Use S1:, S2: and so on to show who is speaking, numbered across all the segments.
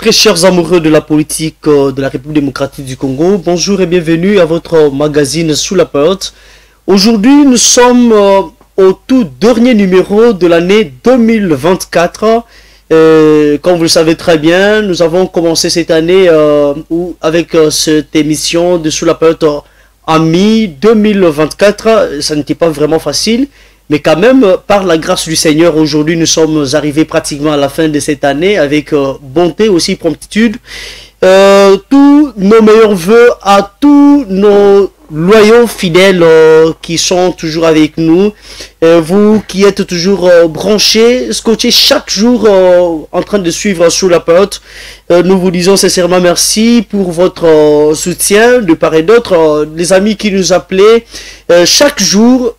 S1: Très chers amoureux de la politique de la République démocratique du Congo, bonjour et bienvenue à votre magazine Sous la porte. Aujourd'hui, nous sommes au tout dernier numéro de l'année 2024. Comme vous le savez très bien, nous avons commencé cette année avec cette émission de Sous la porte en mi-2024. Ça n'était pas vraiment facile. Mais quand même, par la grâce du Seigneur, aujourd'hui, nous sommes arrivés pratiquement à la fin de cette année avec bonté aussi, promptitude. Tous nos meilleurs voeux à tous nos loyaux fidèles qui sont toujours avec nous. Vous qui êtes toujours branchés, scotchés chaque jour en train de suivre Sous la porte. Nous vous disons sincèrement merci pour votre soutien de part et d'autre. Les amis qui nous appelaient chaque jour,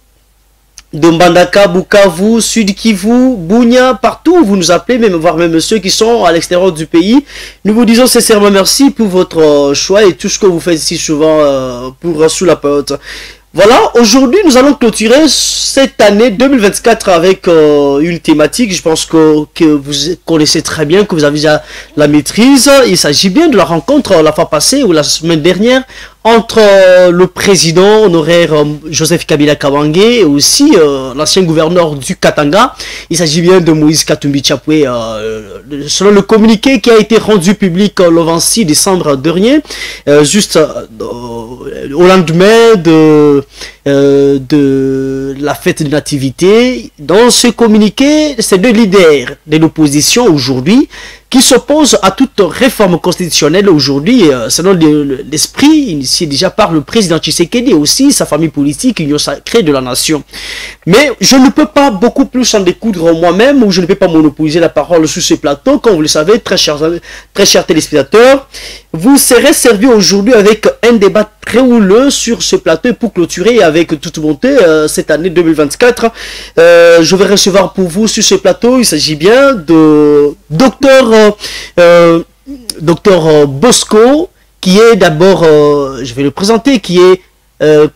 S1: de Mbandaka, Bukavu, Sud Kivu, Bunia, partout où vous nous appelez, même, voire même ceux qui sont à l'extérieur du pays. Nous vous disons sincèrement merci pour votre choix et tout ce que vous faites si souvent pour Sous la porte. Voilà, aujourd'hui nous allons clôturer cette année 2024 avec une thématique, je pense que vous connaissez très bien, que vous avez déjà la maîtrise. Il s'agit bien de la rencontre la fois passée ou la semaine dernière entre le président honoraire Joseph Kabila Kabange et aussi l'ancien gouverneur du Katanga. Il s'agit bien de Moïse Katumbi Chapwe. Selon le communiqué qui a été rendu public le 26 décembre dernier, juste au lendemain de la fête de nativité, dans ce communiqué, ces deux leaders de l'opposition aujourd'hui qui s'opposent à toute réforme constitutionnelle aujourd'hui, selon l'esprit initié déjà par le président Tshisekedi et aussi sa famille politique, Union sacrée de la nation. Mais je ne peux pas beaucoup plus en découdre moi-même, ou je ne peux pas monopoliser la parole sur ce plateau. Comme vous le savez, très chers téléspectateurs, vous serez servis aujourd'hui avec un débat très houleux sur ce plateau. Et pour clôturer avec toute bonté cette année 2024, je vais recevoir pour vous sur ce plateau, il s'agit bien de Docteur Bosco, qui est d'abord, je vais le présenter, qui est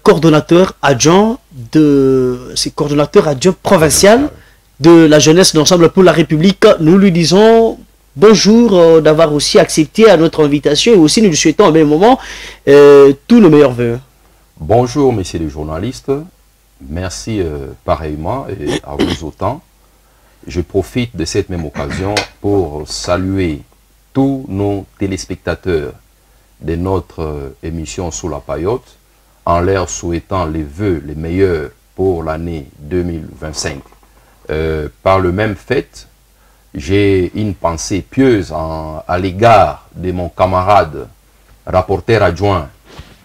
S1: coordonnateur adjoint provincial de la jeunesse d'Ensemble pour la République. Nous lui disons bonjour d'avoir aussi accepté à notre invitation et aussi nous lui souhaitons en même moment tous nos meilleurs voeux.
S2: Bonjour messieurs les journalistes, merci pareillement et à vous autant. Je profite de cette même occasion pour saluer tous nos téléspectateurs de notre émission Sous la paillote en leur souhaitant les vœux les meilleurs pour l'année 2025. Par le même fait, j'ai une pensée pieuse à l'égard de mon camarade rapporteur adjoint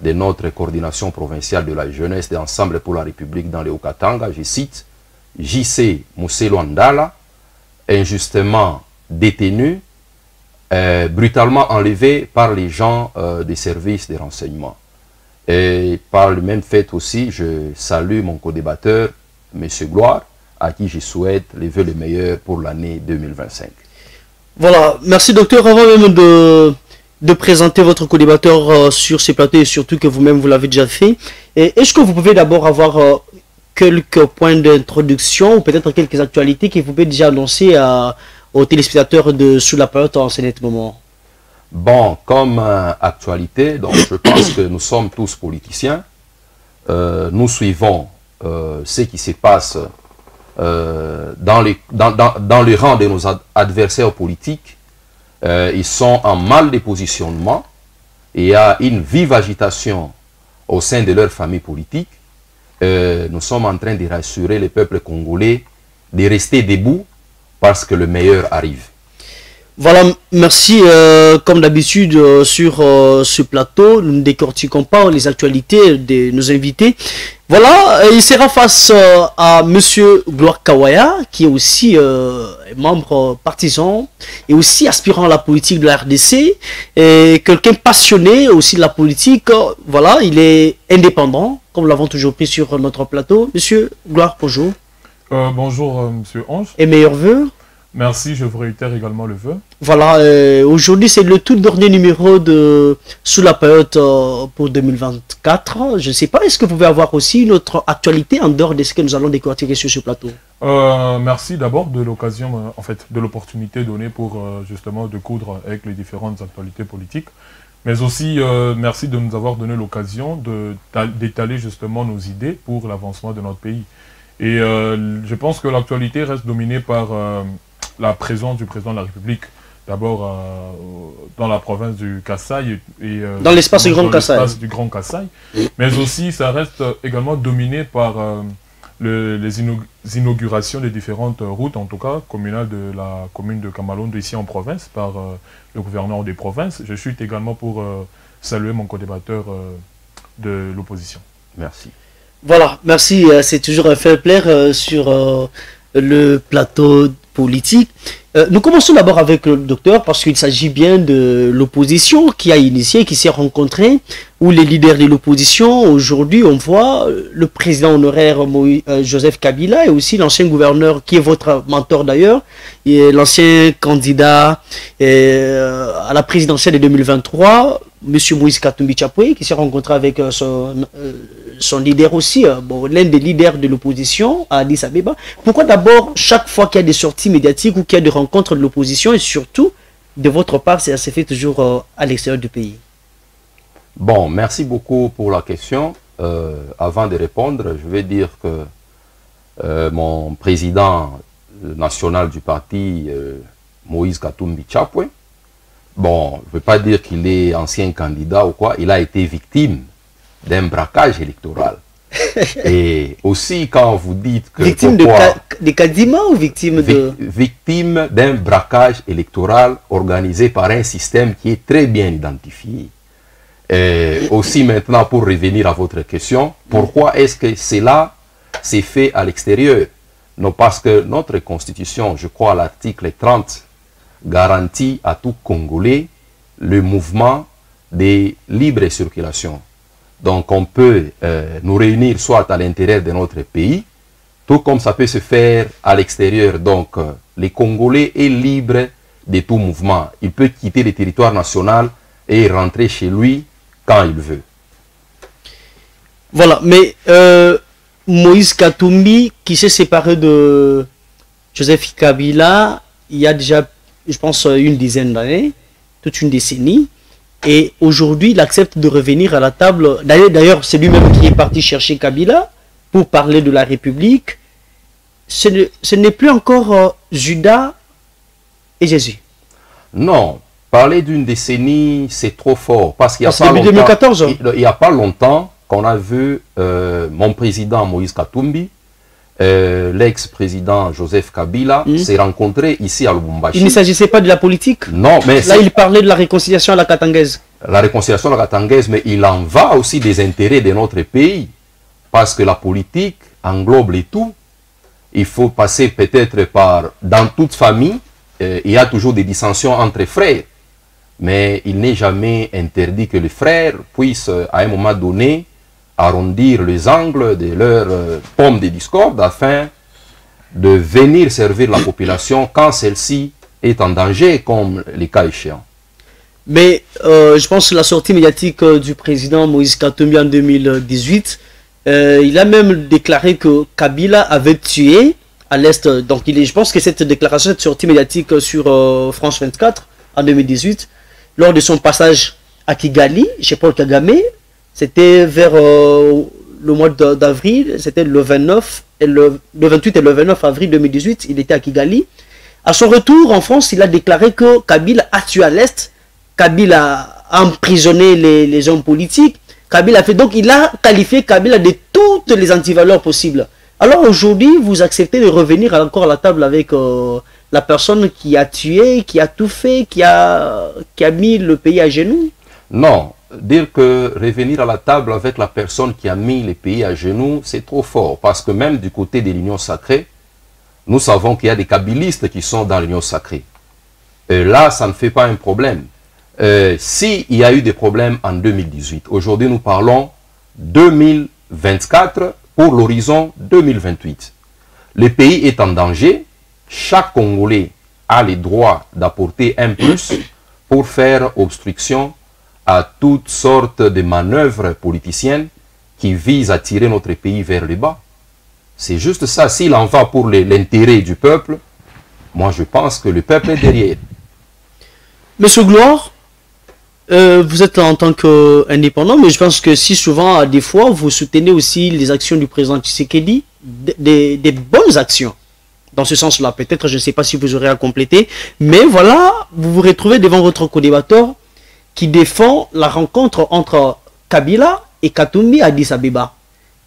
S2: de notre coordination provinciale de la jeunesse d'Ensemble pour la République dans le Haut-Katanga, je cite, J.C. Mousselo Andala, injustement détenu, brutalement enlevé par les gens des services de renseignement. Et par le même fait aussi, je salue mon co-débatteur, M. Gloire, à qui je souhaite les vœux les meilleurs pour l'année 2025. Voilà,
S1: merci docteur. Avant même de présenter votre co-débatteur sur ces plateaux et surtout que vous-même vous l'avez déjà fait, est-ce que vous pouvez d'abord avoir quelques points d'introduction ou peut-être quelques actualités que vous pouvez déjà annoncer aux téléspectateurs de Sous la porte en ce moment?
S2: Bon, comme actualité, donc je pense que nous sommes tous politiciens. Nous suivons ce qui se passe dans les rangs de nos adversaires politiques. Ils sont en mal de positionnement et il y a une vive agitation au sein de leur famille politique. Nous sommes en train de rassurer le peuple congolais de rester debout parce que le meilleur arrive.
S1: Voilà, merci. Comme d'habitude sur ce plateau, nous ne décortiquons pas les actualités de nos invités. Voilà, il sera face à Monsieur Gloire Kawaya, qui est aussi membre partisan et aussi aspirant à la politique de la RDC, et quelqu'un passionné aussi de la politique. Voilà, il est indépendant, comme nous l'avons toujours pris sur notre plateau. Monsieur Gloire, bonjour.
S3: Bonjour, Monsieur Ange.
S1: Et meilleurs vœux.
S3: Merci, je vous réitère également le vœu.
S1: Voilà, aujourd'hui c'est le tout dernier numéro de sous la période pour 2024. Je ne sais pas, est-ce que vous pouvez avoir aussi une autre actualité en dehors de ce que nous allons décortiquer sur ce plateau?
S3: Merci d'abord de l'occasion, en fait, de l'opportunité donnée pour justement de coudre avec les différentes actualités politiques. Mais aussi, merci de nous avoir donné l'occasion d'étaler justement nos idées pour l'avancement de notre pays. Et je pense que l'actualité reste dominée par la présence du président de la République, d'abord dans la province du Kasaï et
S1: dans l'espace du Grand
S3: Kasaï. Mais aussi, ça reste également dominé par les inaugurations des différentes routes, en tout cas communales de la commune de Kamalondo ici en province, par le gouverneur des provinces. Je suis également pour saluer mon co-débatteur de l'opposition.
S2: Merci.
S1: Voilà, merci. C'est toujours un fair play sur le plateau politique. Nous commençons d'abord avec le docteur parce qu'il s'agit bien de l'opposition qui a initié, qui s'est rencontrée, où les leaders de l'opposition, aujourd'hui on voit le président honoraire Joseph Kabila et aussi l'ancien gouverneur qui est votre mentor d'ailleurs, et l'ancien candidat à la présidentielle de 2023, M. Moïse Katumbi Chapwe, qui s'est rencontré avec son leader aussi, bon, l'un des leaders de l'opposition à Addis Abeba. Pourquoi d'abord, chaque fois qu'il y a des sorties médiatiques ou qu'il y a des rencontres de l'opposition, et surtout, de votre part, ça se fait toujours à l'extérieur du pays?
S2: Bon, merci beaucoup pour la question. Avant de répondre, je vais dire que mon président national du parti, Moïse Katumbi Chapwe, bon, je ne veux pas dire qu'il est ancien candidat ou quoi, il a été victime d'un braquage électoral. Et aussi, quand vous dites que...
S1: Victime de Kadima ou victime de...
S2: Victime d'un braquage électoral organisé par un système qui est très bien identifié. Et aussi maintenant, pour revenir à votre question, pourquoi est-ce que cela s'est fait à l'extérieur? Non, parce que notre constitution, je crois à l'article 30, garantit à tout Congolais le mouvement de libre circulation. Donc on peut nous réunir soit à l'intérieur de notre pays, tout comme ça peut se faire à l'extérieur. Donc les Congolais est libre de tout mouvement. Il peut quitter le territoire national et rentrer chez lui quand il veut.
S1: Voilà, mais Moïse Katumbi, qui s'est séparé de Joseph Kabila, il y a déjà, je pense, une dizaine d'années, toute une décennie, et aujourd'hui, il accepte de revenir à la table. D'ailleurs, c'est lui-même qui est parti chercher Kabila pour parler de la République. Ce n'est plus encore Judas et Jésus.
S2: Non. Parler d'une décennie, c'est trop fort. Parce qu'il n'y a pas longtemps qu'on a vu mon président Moïse Katumbi, l'ex-président Joseph Kabila, s'est rencontré ici à Lubumbashi.
S1: Il ne s'agissait pas de la politique?
S2: Non, mais...
S1: Là, il parlait de la réconciliation à la Katangaise.
S2: La réconciliation à la Katangaise, mais il en va aussi des intérêts de notre pays. Parce que la politique englobe les tout. Il faut passer peut-être par... Dans toute famille, il y a toujours des dissensions entre frères. Mais il n'est jamais interdit que les frères puissent, à un moment donné, arrondir les angles de leur pomme de discorde afin de venir servir la population quand celle-ci est en danger, comme les cas échéants.
S1: Mais je pense que la sortie médiatique du président Moïse Katumbi en 2018, il a même déclaré que Kabila avait tué à l'Est. Donc je pense que cette déclaration, cette sortie médiatique sur France 24 en 2018, lors de son passage à Kigali, chez Paul Kagame, c'était vers le mois d'avril, c'était le 29 et le 28 et le 29 avril 2018, il était à Kigali. À son retour en France, il a déclaré que Kabila a tué à l'Est, Kabila a emprisonné les hommes politiques, Kabila a fait, donc il a qualifié Kabila de toutes les antivaleurs possibles. Alors aujourd'hui, vous acceptez de revenir encore à la table avec la personne qui a tué, qui a tout fait, qui a mis le pays à genoux?
S2: Non, dire que revenir à la table avec la personne qui a mis le pays à genoux, c'est trop fort. Parce que même du côté de l'Union sacrée, nous savons qu'il y a des kabylistes qui sont dans l'Union sacrée. Et là, ça ne fait pas un problème. S'il y a eu des problèmes en 2018, aujourd'hui nous parlons 2024 pour l'horizon 2028. Le pays est en danger. Chaque Congolais a le droit d'apporter un plus pour faire obstruction à toutes sortes de manœuvres politiciennes qui visent à tirer notre pays vers le bas. C'est juste ça. S'il en va pour l'intérêt du peuple, moi je pense que le peuple est derrière.
S1: Monsieur Gloire, vous êtes en tant qu'indépendant, mais je pense que si souvent, des fois, vous soutenez aussi les actions du président Tshisekedi, des bonnes actions. Dans ce sens-là, peut-être, je ne sais pas si vous aurez à compléter, mais voilà, vous vous retrouvez devant votre co-débatteur qui défend la rencontre entre Kabila et Katumbi à Addis Abeba.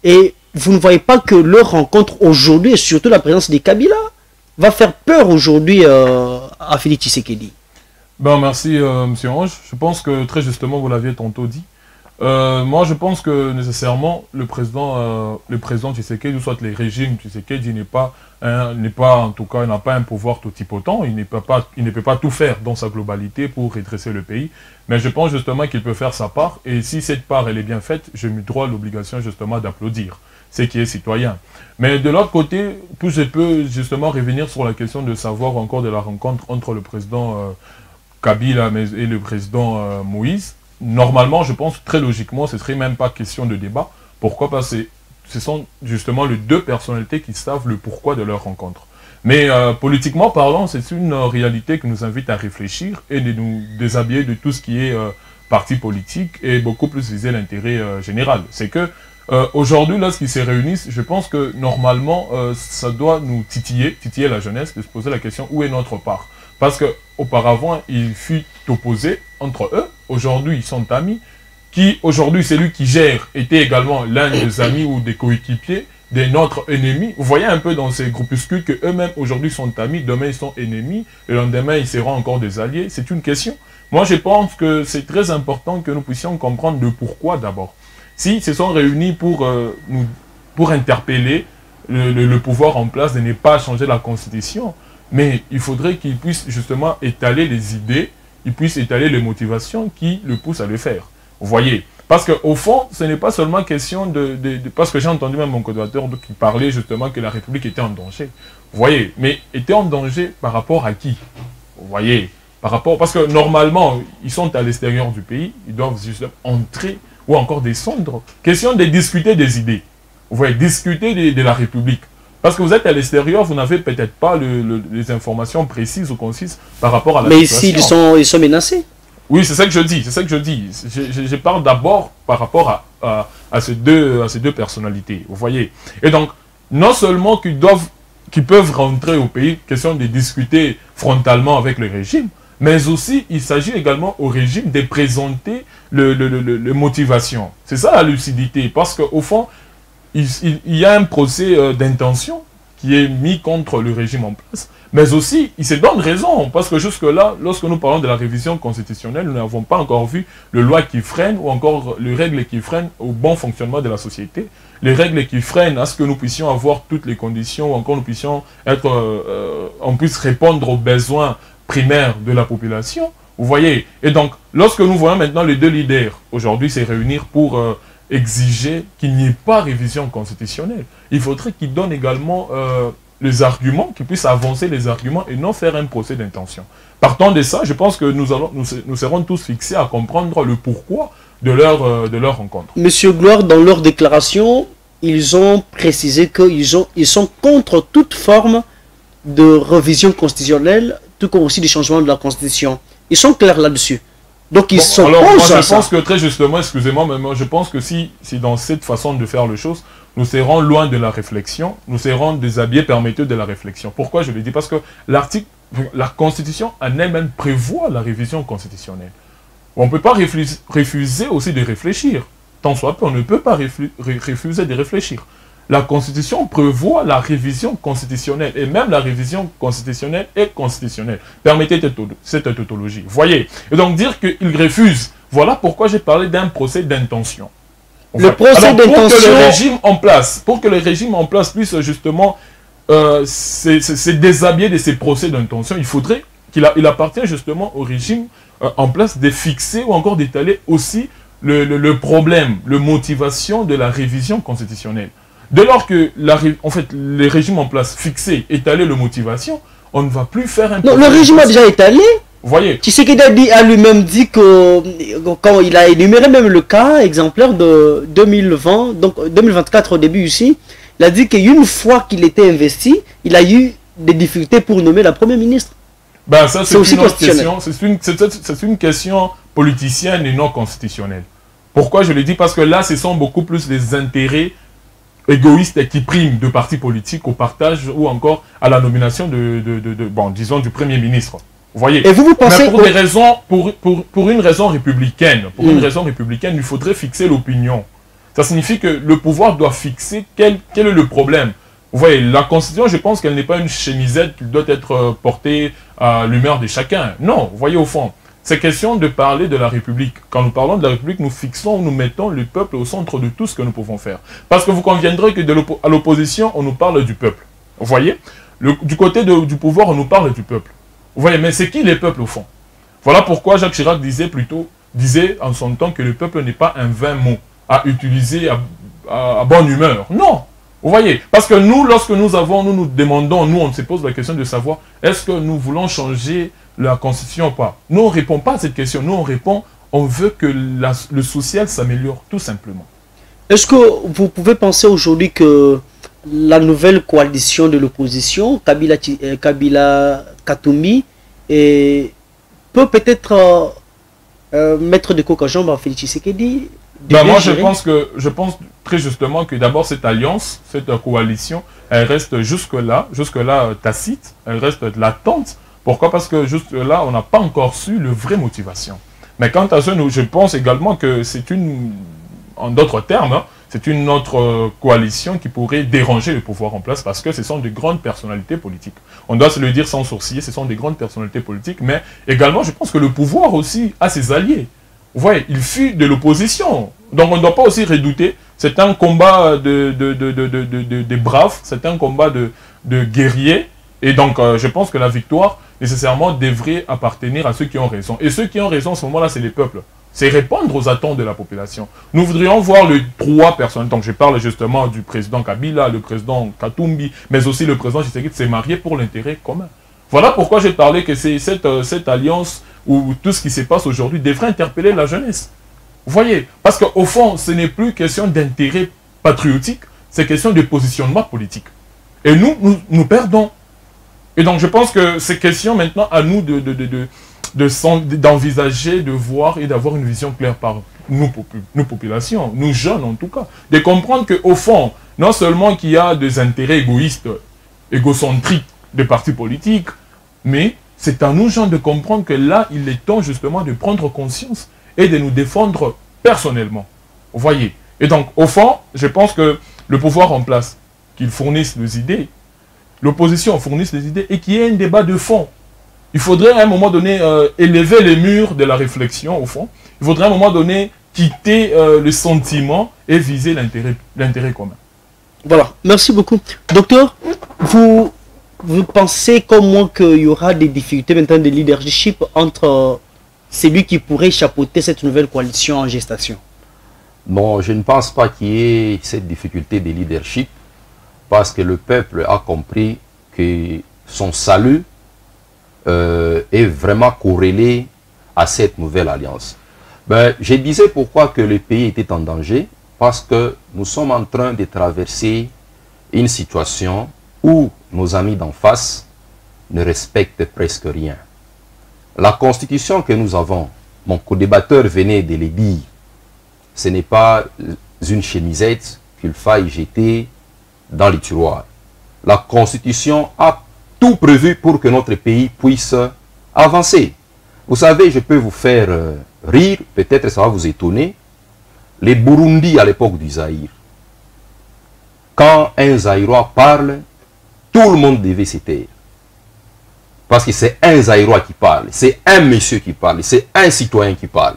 S1: Et vous ne voyez pas que leur rencontre aujourd'hui, et surtout la présence de Kabila, va faire peur aujourd'hui à Félix Tshisekedi.
S3: Ben, merci, Monsieur Ange. Je pense que, très justement, vous l'aviez tantôt dit. Moi, je pense que, nécessairement, le président Tshisekedi, ou soit les régimes Tshisekedi, en tout cas, n'a pas un pouvoir totipotent. Il ne peut pas tout faire dans sa globalité pour redresser le pays. Mais je pense, justement, qu'il peut faire sa part. Et si cette part, elle est bien faite, je me dois l'obligation, justement, d'applaudir ce qui est citoyen. Mais de l'autre côté, tout je peux, justement, revenir sur la question de savoir encore de la rencontre entre le président Kabila et le président Moïse. Normalement, je pense très logiquement, ce ne serait même pas question de débat. Pourquoi? Parce que ce sont justement les deux personnalités qui savent le pourquoi de leur rencontre. Mais politiquement parlant, c'est une réalité qui nous invite à réfléchir et de nous déshabiller de tout ce qui est parti politique et beaucoup plus viser l'intérêt général. C'est que aujourd'hui, lorsqu'ils se réunissent, je pense que normalement, ça doit nous titiller la jeunesse, de se poser la question où est notre part. Parce qu'auparavant, il fut opposé entre eux. Aujourd'hui, ils sont amis. Aujourd'hui, celui qui gère était également l'un des amis ou des coéquipiers de notre ennemi. Vous voyez un peu dans ces groupuscules qu'eux-mêmes, aujourd'hui, sont amis. Demain, ils sont ennemis. Le lendemain, ils seront encore des alliés. C'est une question. Moi, je pense que c'est très important que nous puissions comprendre le pourquoi d'abord. S'ils se sont réunis pour interpeller le pouvoir en place de ne pas changer la Constitution, mais il faudrait qu'ils puissent justement étaler les idées, ils puissent étaler les motivations qui le poussent à le faire. Vous voyez? Parce qu'au fond, ce n'est pas seulement question parce que j'ai entendu même mon co-débatteur qui parlait justement que la République était en danger. Vous voyez? Mais était en danger par rapport à qui? Vous voyez? Parce que normalement, ils sont à l'extérieur du pays, ils doivent justement entrer ou encore descendre. Question de discuter des idées. Vous voyez? Discuter de la République. Parce que vous êtes à l'extérieur, vous n'avez peut-être pas les informations précises ou concises par rapport à la situation.
S1: Mais ici, ils sont menacés.
S3: Oui, c'est ça que je dis. C'est ça que je dis. Je parle d'abord par rapport à ces deux personnalités. Vous voyez. Et donc, non seulement qu'ils peuvent rentrer au pays, question de discuter frontalement avec le régime, mais aussi, il s'agit également au régime de présenter les motivations. C'est ça la lucidité. Parce qu'au fond, il y a un procès d'intention qui est mis contre le régime en place, mais aussi, il se donne raison, parce que jusque-là, lorsque nous parlons de la révision constitutionnelle, nous n'avons pas encore vu les lois qui freinent, ou encore les règles qui freinent au bon fonctionnement de la société, les règles qui freinent à ce que nous puissions avoir toutes les conditions, ou encore nous puissions on puisse répondre aux besoins primaires de la population, vous voyez. Et donc, lorsque nous voyons maintenant les deux leaders, aujourd'hui, se réunir pour exiger qu'il n'y ait pas révision constitutionnelle. Il faudrait qu'ils donnent également les arguments, qu'ils puissent avancer les arguments et non faire un procès d'intention. Partant de ça, je pense que nous serons tous fixés à comprendre le pourquoi de leur rencontre.
S1: Monsieur Gloire, dans leur déclaration, ils ont précisé qu'ils sont contre toute forme de révision constitutionnelle, tout comme aussi des changements de la Constitution. Ils sont clairs là-dessus. Donc ils sont
S3: alors, moi, je pense que très justement, excusez-moi, mais moi je pense que si dans cette façon de faire les choses, nous serons loin de la réflexion, nous serons déshabillés permetteux de la réflexion. Pourquoi je le dis? Parce que la Constitution en elle-même prévoit la révision constitutionnelle. On ne peut pas refuser aussi de réfléchir. Tant soit peu, on ne peut pas refuser de réfléchir. La Constitution prévoit la révision constitutionnelle, et même la révision constitutionnelle est constitutionnelle. Permettez cette tautologie. Voyez. Et donc dire qu'ils refusent, voilà pourquoi j'ai parlé d'un procès d'intention.
S1: Le procès d'intention...
S3: Pour que le régime en place puisse justement se déshabiller de ces procès d'intention, il faudrait qu'il appartient justement au régime en place de fixer ou encore d'étaler aussi le problème, la motivation de la révision constitutionnelle. Dès lors que les régimes en place fixés, étalés les motivations, on ne va plus faire un...
S1: Non, le régime a déjà étalé.
S3: Vous voyez.
S1: Tshisekedi a lui-même dit que, quand il a énuméré même le cas exemplaire de 2020, donc 2024 au début ici, il a dit qu'une fois qu'il était investi, il a eu des difficultés pour nommer la première ministre.
S3: Ben ça, c'est
S1: aussi
S3: une autre question. C'est une question politicienne et non constitutionnelle. Pourquoi je le dis? Parce que là, ce sont beaucoup plus les intérêts égoïstes qui priment de partis politiques au partage ou encore à la nomination bon, disons, du Premier ministre. Vous voyez?
S1: Et vous pensez...
S3: Mais pour des raisons, pour une raison républicaine, il faudrait fixer l'opinion. Ça signifie que le pouvoir doit fixer quel est le problème. Vous voyez, la Constitution, je pense qu'elle n'est pas une chemisette qui doit être portée à l'humeur de chacun. Non, vous voyez, au fond, c'est question de parler de la République. Quand nous parlons de la République, nous mettons le peuple au centre de tout ce que nous pouvons faire. Parce que vous conviendrez que à l'opposition, on nous parle du peuple. Vous voyez? Du côté du pouvoir, on nous parle du peuple. Vous voyez, mais c'est qui les peuples au fond? Voilà pourquoi Jacques Chirac disait en son temps que le peuple n'est pas un vain mot à utiliser à bonne humeur. Non! Vous voyez? Parce que nous, lorsque nous nous demandons, on se pose la question de savoir, est-ce que nous voulons changer la Constitution ou pas? Nous, on ne répond pas à cette question. Nous, on répond, on veut que le social s'améliore, tout simplement.
S1: Est-ce que vous pouvez penser aujourd'hui que la nouvelle coalition de l'opposition, Kabila Katumbi, peut peut-être mettre de coq à jambe à Félix Tshisekedi?
S3: Moi, je pense très justement que d'abord cette alliance, cette coalition, elle reste jusque-là tacite, elle reste latente. Pourquoi? Parce que jusque-là, on n'a pas encore su le vraie motivation. Mais quant à ça, je pense également que c'est en d'autres termes, c'est une autre coalition qui pourrait déranger le pouvoir en place parce que ce sont de grandes personnalités politiques. On doit se le dire sans sourciller, ce sont des grandes personnalités politiques, mais également, je pense que le pouvoir aussi a ses alliés. Vous voyez, il fuit de l'opposition. Donc on ne doit pas aussi redouter. C'est un combat de braves, c'est un combat de guerriers. Et donc je pense que la victoire, nécessairement, devrait appartenir à ceux qui ont raison. Et ceux qui ont raison, en ce moment-là, c'est les peuples. C'est répondre aux attentes de la population. Nous voudrions voir les trois personnes. Donc je parle justement du président Kabila, le président Katumbi, mais aussi le président Tshisekedi s'est marié pour l'intérêt commun. Voilà pourquoi j'ai parlé que cette alliance où tout ce qui se passe aujourd'hui devrait interpeller la jeunesse. Vous voyez? Parce qu'au fond, ce n'est plus question d'intérêt patriotique, c'est question de positionnement politique. Et nous perdons. Et donc je pense que c'est question maintenant à nous d'envisager, de voir et d'avoir une vision claire par nos populations, nous jeunes en tout cas, de comprendre qu'au fond, non seulement qu'il y a des intérêts égoïstes, égocentriques des partis politiques, mais c'est à nous gens de comprendre que là, il est temps justement de prendre conscience et de nous défendre personnellement. Vous voyez? Et donc, au fond, je pense que le pouvoir en place, qu'il fournisse les idées, l'opposition fournisse les idées et qu'il y ait un débat de fond. Il faudrait à un moment donné élever les murs de la réflexion, au fond. Il faudrait à un moment donné quitter le sentiment et viser l'intérêt commun.
S1: Voilà, merci beaucoup. Docteur, vous pensez comme moi qu'il y aura des difficultés maintenant de leadership entre celui qui pourrait chapeauter cette nouvelle coalition en gestation?
S2: Non, je ne pense pas qu'il y ait cette difficulté de leadership parce que le peuple a compris que son salut est vraiment corrélé à cette nouvelle alliance. Je disais pourquoi que le pays était en danger, parce que nous sommes en train de traverser une situation où nos amis d'en face ne respectent presque rien. La constitution que nous avons, mon co-débatteur venait de le dire, ce n'est pas une chemisette qu'il faille jeter dans les tiroirs. La constitution a tout prévu pour que notre pays puisse avancer. Vous savez, je peux vous faire rire, peut-être ça va vous étonner. Les Burundis à l'époque du Zaïre, quand un Zaïrois parle, tout le monde devait se taire. Parce que c'est un Zaïrois qui parle, c'est un monsieur qui parle, c'est un citoyen qui parle.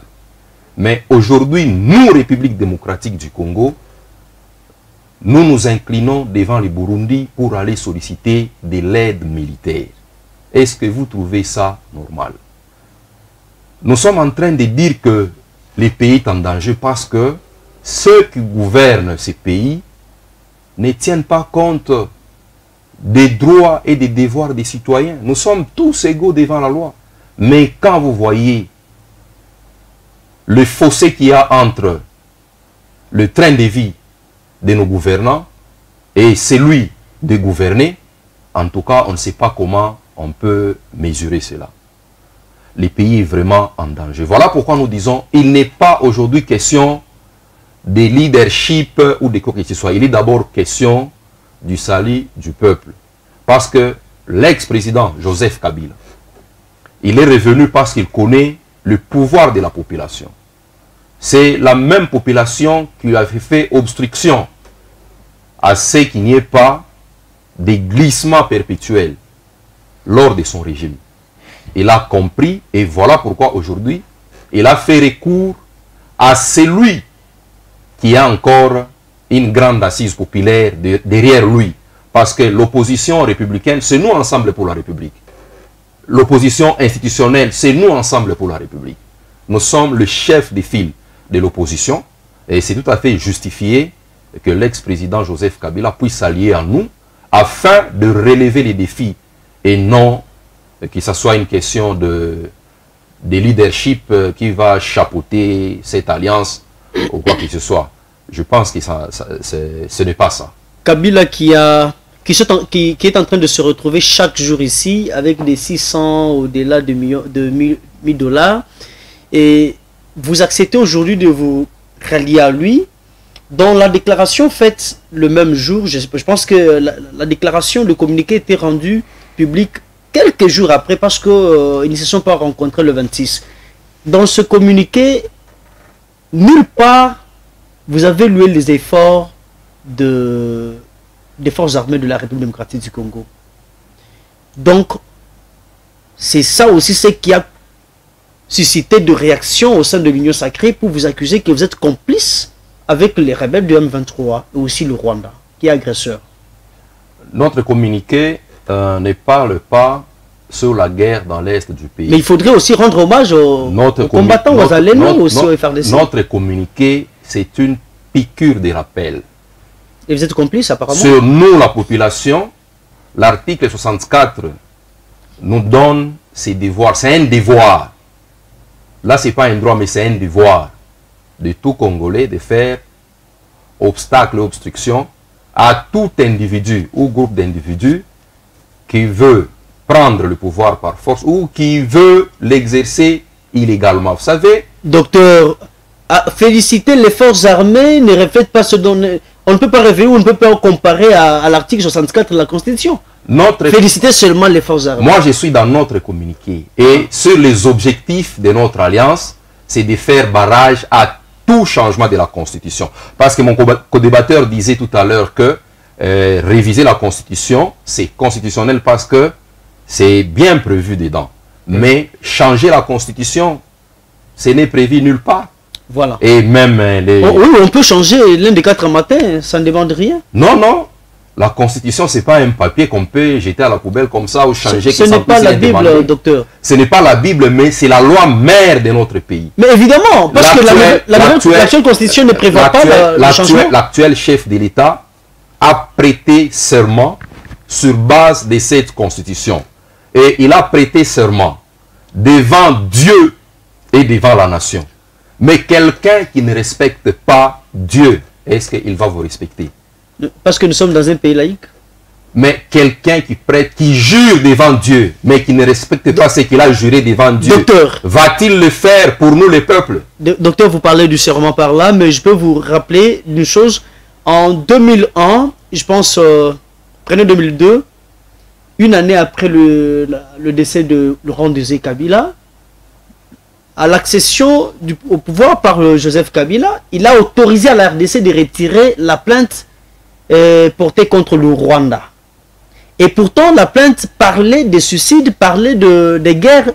S2: Mais aujourd'hui, nous, République démocratique du Congo, nous nous inclinons devant les Burundis pour aller solliciter de l'aide militaire. Est-ce que vous trouvez ça normal? Nous sommes en train de dire que le pays est en danger parce que ceux qui gouvernent ces pays ne tiennent pas compte des droits et des devoirs des citoyens. Nous sommes tous égaux devant la loi. Mais quand vous voyez le fossé qu'il y a entre le train de vie de nos gouvernants et celui de gouverner, en tout cas, on ne sait pas comment on peut mesurer cela. Le pays est vraiment en danger. Voilà pourquoi nous disons il n'est pas aujourd'hui question de leadership ou de quoi que ce soit. Il est d'abord question du salut du peuple. Parce que l'ex-président Joseph Kabila, il est revenu parce qu'il connaît le pouvoir de la population. C'est la même population qui avait fait obstruction à ce qu'il n'y ait pas de glissement perpétuel lors de son régime. Il a compris et voilà pourquoi aujourd'hui, il a fait recours à celui qui a encore une grande assise populaire derrière lui. Parce que l'opposition républicaine, c'est nous ensemble pour la République. L'opposition institutionnelle, c'est nous ensemble pour la République. Nous sommes le chef de file de l'opposition et c'est tout à fait justifié que l'ex-président Joseph Kabila puisse s'allier à nous afin de relever les défis et non que ce soit une question de leadership qui va chapeauter cette alliance ou quoi que ce soit. Je pense que ce n'est pas ça.
S1: Kabila qui est en train de se retrouver chaque jour ici avec des 600 au-delà de 1000 $. Et vous acceptez aujourd'hui de vous rallier à lui. Dans la déclaration faite le même jour, je pense que la déclaration, le communiqué était rendu public quelques jours après parce qu'ils ne se sont pas rencontrés le 26. Dans ce communiqué, nulle part, vous avez loué les efforts des forces armées de la République démocratique du Congo. Donc, c'est ça aussi ce qui a suscité de réactions au sein de l'Union sacrée pour vous accuser que vous êtes complice avec les rebelles du M23 et aussi le Rwanda, qui est agresseur.
S2: Notre communiqué ne parle pas sur la guerre dans l'Est du pays.
S1: Mais il faudrait aussi rendre hommage aux combattants, aux Alénons, aussi au FRDC.
S2: Notre communiqué, c'est une piqûre de rappel.
S1: Et vous êtes complice apparemment?
S2: Sur nous, la population, l'article 64 nous donne ses devoirs. C'est un devoir. Là, ce n'est pas un droit, mais c'est un devoir de tout Congolais de faire obstacle et obstruction à tout individu ou groupe d'individus qui veut prendre le pouvoir par force ou qui veut l'exercer illégalement. Vous savez...
S1: Docteur, féliciter les forces armées ne reflète pas ce dont... On ne peut pas rêver ou on ne peut pas comparer à l'article 64 de la Constitution. Féliciter seulement les forces armées.
S2: Moi, je suis dans notre communiqué. Et sur les objectifs de notre alliance, c'est de faire barrage à tout changement de la Constitution. Parce que mon co-débatteur disait tout à l'heure que réviser la Constitution, c'est constitutionnel parce que c'est bien prévu dedans. Mais changer la Constitution, ce n'est prévu nulle part.
S1: Voilà.
S2: Et même les...
S1: Oui, on peut changer l'un des 4 matins, ça ne demande rien.
S2: Non, non. La Constitution, ce n'est pas un papier qu'on peut jeter à la poubelle comme ça ou changer.
S1: Ce n'est pas la Bible, docteur.
S2: Ce n'est pas la Bible, mais c'est la loi mère de notre pays.
S1: Mais évidemment, parce que l'actuelle Constitution ne prévoit pas le changement.
S2: L'actuel chef de l'État a prêté serment sur base de cette Constitution. Et il a prêté serment devant Dieu et devant la nation. Mais quelqu'un qui ne respecte pas Dieu, est-ce qu'il va vous respecter?
S1: Parce que nous sommes dans un pays laïque.
S2: Mais quelqu'un qui prête, qui jure devant Dieu, mais qui ne respecte pas ce qu'il a juré devant Dieu, va-t-il le faire pour nous les peuples?
S1: Docteur, vous parlez du serment par là, mais je peux vous rappeler une chose. En 2001, je pense, prenez 2002, une année après le décès de Laurent Désiré Kabila, à l'accession au pouvoir par Joseph Kabila, il a autorisé à la RDC de retirer la plainte portée contre le Rwanda. Et pourtant, la plainte parlait des suicides, parlait des guerres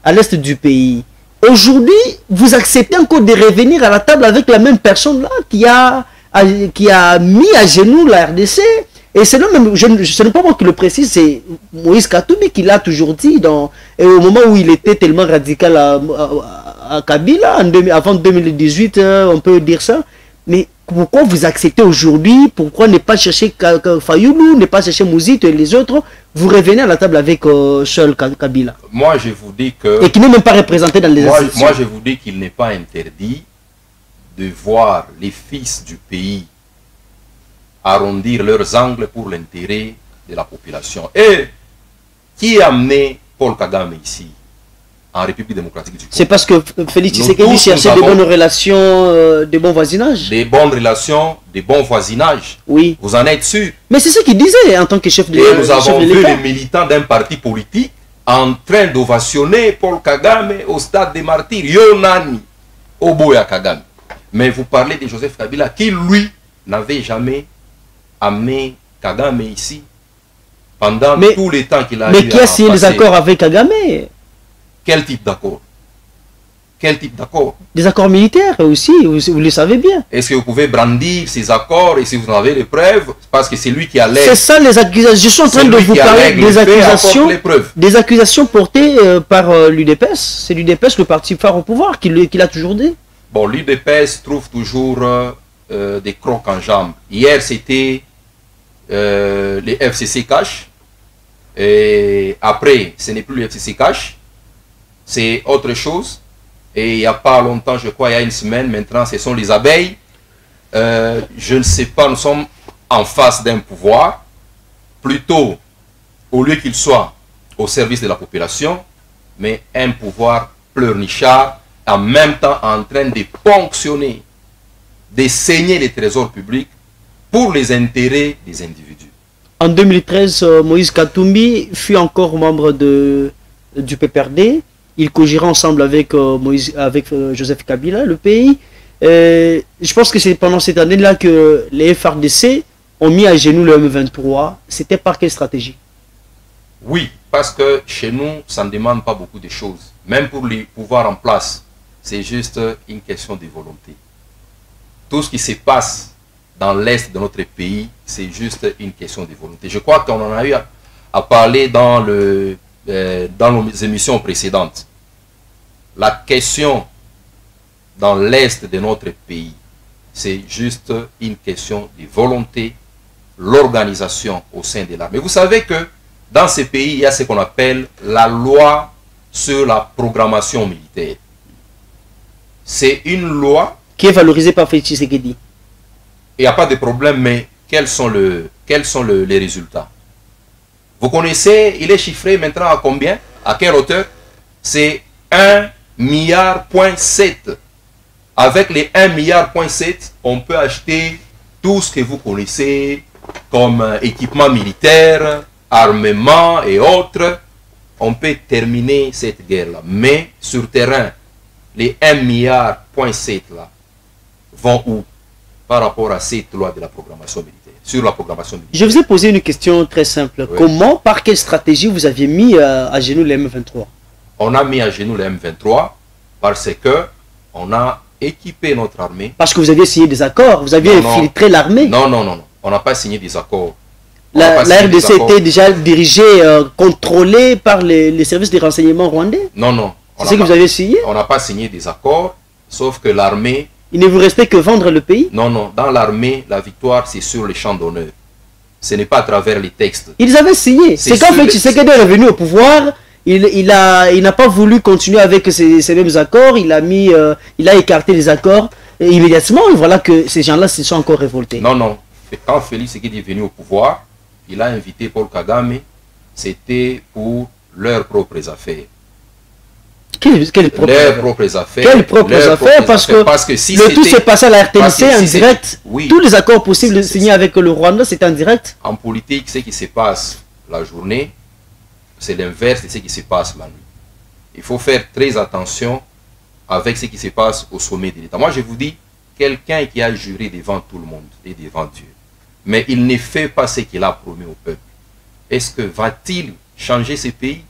S1: à l'est du pays. Aujourd'hui, vous acceptez encore de revenir à la table avec la même personne-là qui a mis à genoux la RDC. Et c'est même, ce n'est pas moi qui le précise, c'est Moïse Katumbi qui l'a toujours dit au moment où il était tellement radical à Kabila, avant 2018, on peut dire ça. Mais pourquoi vous acceptez aujourd'hui? Pourquoi ne pas chercher Fayoulou, ne pas chercher Mouzito et les autres? Vous revenez à la table avec seul Kabila.
S2: Moi, je vous dis que...
S1: Et qui n'est même pas représenté dans les institutions.
S2: Moi, je vous dis qu'il n'est pas interdit de voir les fils du pays arrondir leurs angles pour l'intérêt de la population. Et qui a amené Paul Kagame ici, en République démocratique du Congo?
S1: C'est parce que Félix Tshisekedi cherchait de bonnes relations, de bons voisinages.
S2: Des bonnes relations, des bons voisinages.
S1: Oui.
S2: Vous en êtes sûr?
S1: Mais c'est ce qu'il disait en tant que chef de l'État.
S2: Et nous avons vu les militants d'un parti politique en train d'ovationner Paul Kagame au stade des martyrs. Yonani, Oboya Kagame. Mais vous parlez de Joseph Kabila qui, lui, n'avait jamais amené Kagame ici pendant tout le temps qu'il a eu.
S1: Mais qui a signé des accords avec Kagame?
S2: Quel type d'accord? Quel type d'accord?
S1: Des accords militaires aussi, vous le savez bien.
S2: Est-ce que vous pouvez brandir ces accords et si vous en avez les preuves? Parce que c'est lui qui allait.
S1: C'est ça les accusations. Je suis en train de vous parler des accusations portées par l'UDPS. C'est l'UDPS, le parti phare au pouvoir, qui l'a toujours dit.
S2: Bon, l'UDPS trouve toujours des crocs en jambes. Hier, c'était les FCC Cash. Et après, ce n'est plus les FCC Cash. C'est autre chose. Et il n'y a pas longtemps, je crois, il y a une semaine, maintenant, ce sont les abeilles. Je ne sais pas, nous sommes en face d'un pouvoir. Plutôt, au lieu qu'il soit au service de la population, mais un pouvoir pleurnichard, en même temps en train de ponctionner, de saigner les trésors publics pour les intérêts des individus.
S1: En 2013, Moïse Katumbi fut encore membre du PPRD. Il co-gérait ensemble avec, Joseph Kabila, le pays. Je pense que c'est pendant cette année-là que les FRDC ont mis à genoux le M23. C'était par quelle stratégie?
S2: Oui, parce que chez nous, ça ne demande pas beaucoup de choses. Même pour les pouvoirs en place, c'est juste une question de volonté. Tout ce qui se passe dans l'Est de notre pays, c'est juste une question de volonté. Je crois qu'on en a eu à parler dans nos émissions précédentes. La question dans l'Est de notre pays, c'est juste une question de volonté, l'organisation au sein de l'armée. Vous savez que dans ces pays, il y a ce qu'on appelle la loi sur la programmation militaire. C'est une loi
S1: qui est valorisée par Félix Tshisekedi.
S2: Il n'y a pas de problème, mais quels sont les résultats? Vous connaissez, il est chiffré maintenant à combien? À quelle hauteur? C'est 1,7 milliard. Avec les 1,7 milliard, on peut acheter tout ce que vous connaissez comme équipement militaire, armement et autres. On peut terminer cette guerre-là. Mais sur terrain, les 1,7 milliard là vont où par rapport à cette loi de la programmation militaire, sur la programmation militaire?
S1: Je vous ai posé une question très simple. Oui. Comment, par quelle stratégie vous aviez mis à genoux les M23?
S2: On a mis à genoux les M23 parce que on a équipé notre armée.
S1: Parce que vous aviez signé des accords, vous aviez infiltré l'armée.
S2: Non, non, non, non. On n'a pas signé des accords.
S1: La RDC était déjà dirigée, contrôlée par les services de renseignement rwandais?
S2: Non, non.
S1: C'est ce que vous avez signé?
S2: On n'a pas signé des accords, sauf que l'armée...
S1: Il ne vous restait que vendre le pays?
S2: Non, non. Dans l'armée, la victoire, c'est sur les champs d'honneur. Ce n'est pas à travers les textes.
S1: Ils avaient signé. C'est quand Félix Tshisekedi est revenu au pouvoir, il n'a pas voulu continuer avec ces mêmes accords. Il a écarté les accords et immédiatement. Et voilà que ces gens-là se sont encore révoltés.
S2: Non, non. Quand Félix Tshisekedi est venu au pouvoir, il a invité Paul Kagame. C'était pour leurs propres affaires.
S1: Quelles
S2: propres affaires?
S1: Quelles propres affaires? Parce que si le tout s'est passé à la RTNC en direct.
S2: Oui.
S1: Tous les accords possibles signés avec le Rwanda, c'est en direct.
S2: En politique, ce qui se passe la journée, c'est l'inverse de ce qui se passe la nuit. Il faut faire très attention avec ce qui se passe au sommet de l'État. Moi, je vous dis, quelqu'un qui a juré devant tout le monde et devant Dieu, mais il ne fait pas ce qu'il a promis au peuple. Est-ce que va-t-il changer ce pays?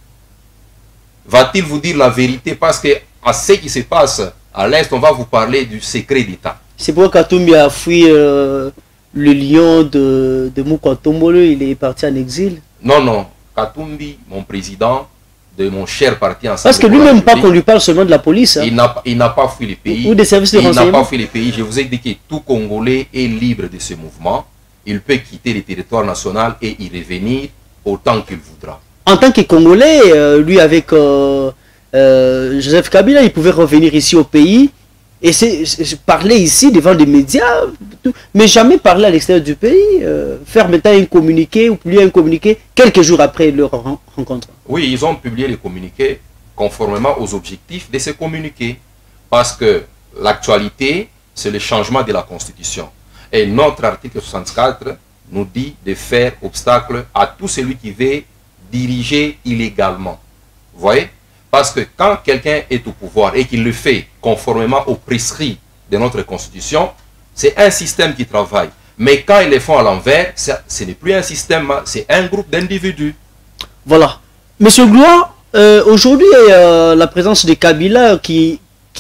S2: Va-t-il vous dire la vérité? Parce que à ce qui se passe à l'Est, on va vous parler du secret d'État.
S1: C'est pourquoi Katumbi a fui le lion de Mukwa Tombolo, il est parti en exil.
S2: Non, non. Katumbi, mon président, de mon cher parti ensemble.
S1: Parce que lui-même, pas qu'on lui parle seulement de la police. Hein.
S2: Il n'a pas fui le pays.
S1: Ou des services de renseignement.
S2: Il n'a pas fui le pays. Je vous ai dit que tout Congolais est libre de ce mouvement. Il peut quitter le territoire national et y revenir autant qu'il voudra. En
S1: tant que Congolais, lui avec Joseph Kabila, il pouvait revenir ici au pays et parler ici devant des médias, mais jamais parler à l'extérieur du pays, faire maintenant un communiqué ou publier un communiqué quelques jours après leur rencontre. Oui, ils ont publié les communiqués conformément aux objectifs de ces communiqués, parce que l'actualité, c'est le changement de la Constitution. Et notre article 64 nous dit de faire obstacle à tout celui qui veut diriger illégalement. Vous voyez? Parce que quand quelqu'un est au pouvoir et qu'il le fait conformément aux prescrits de notre Constitution, c'est un système qui travaille. Mais quand ils le font à l'envers, ce n'est plus un système, c'est un groupe d'individus. Voilà. Monsieur Gloire, aujourd'hui, la présence de Kabila qui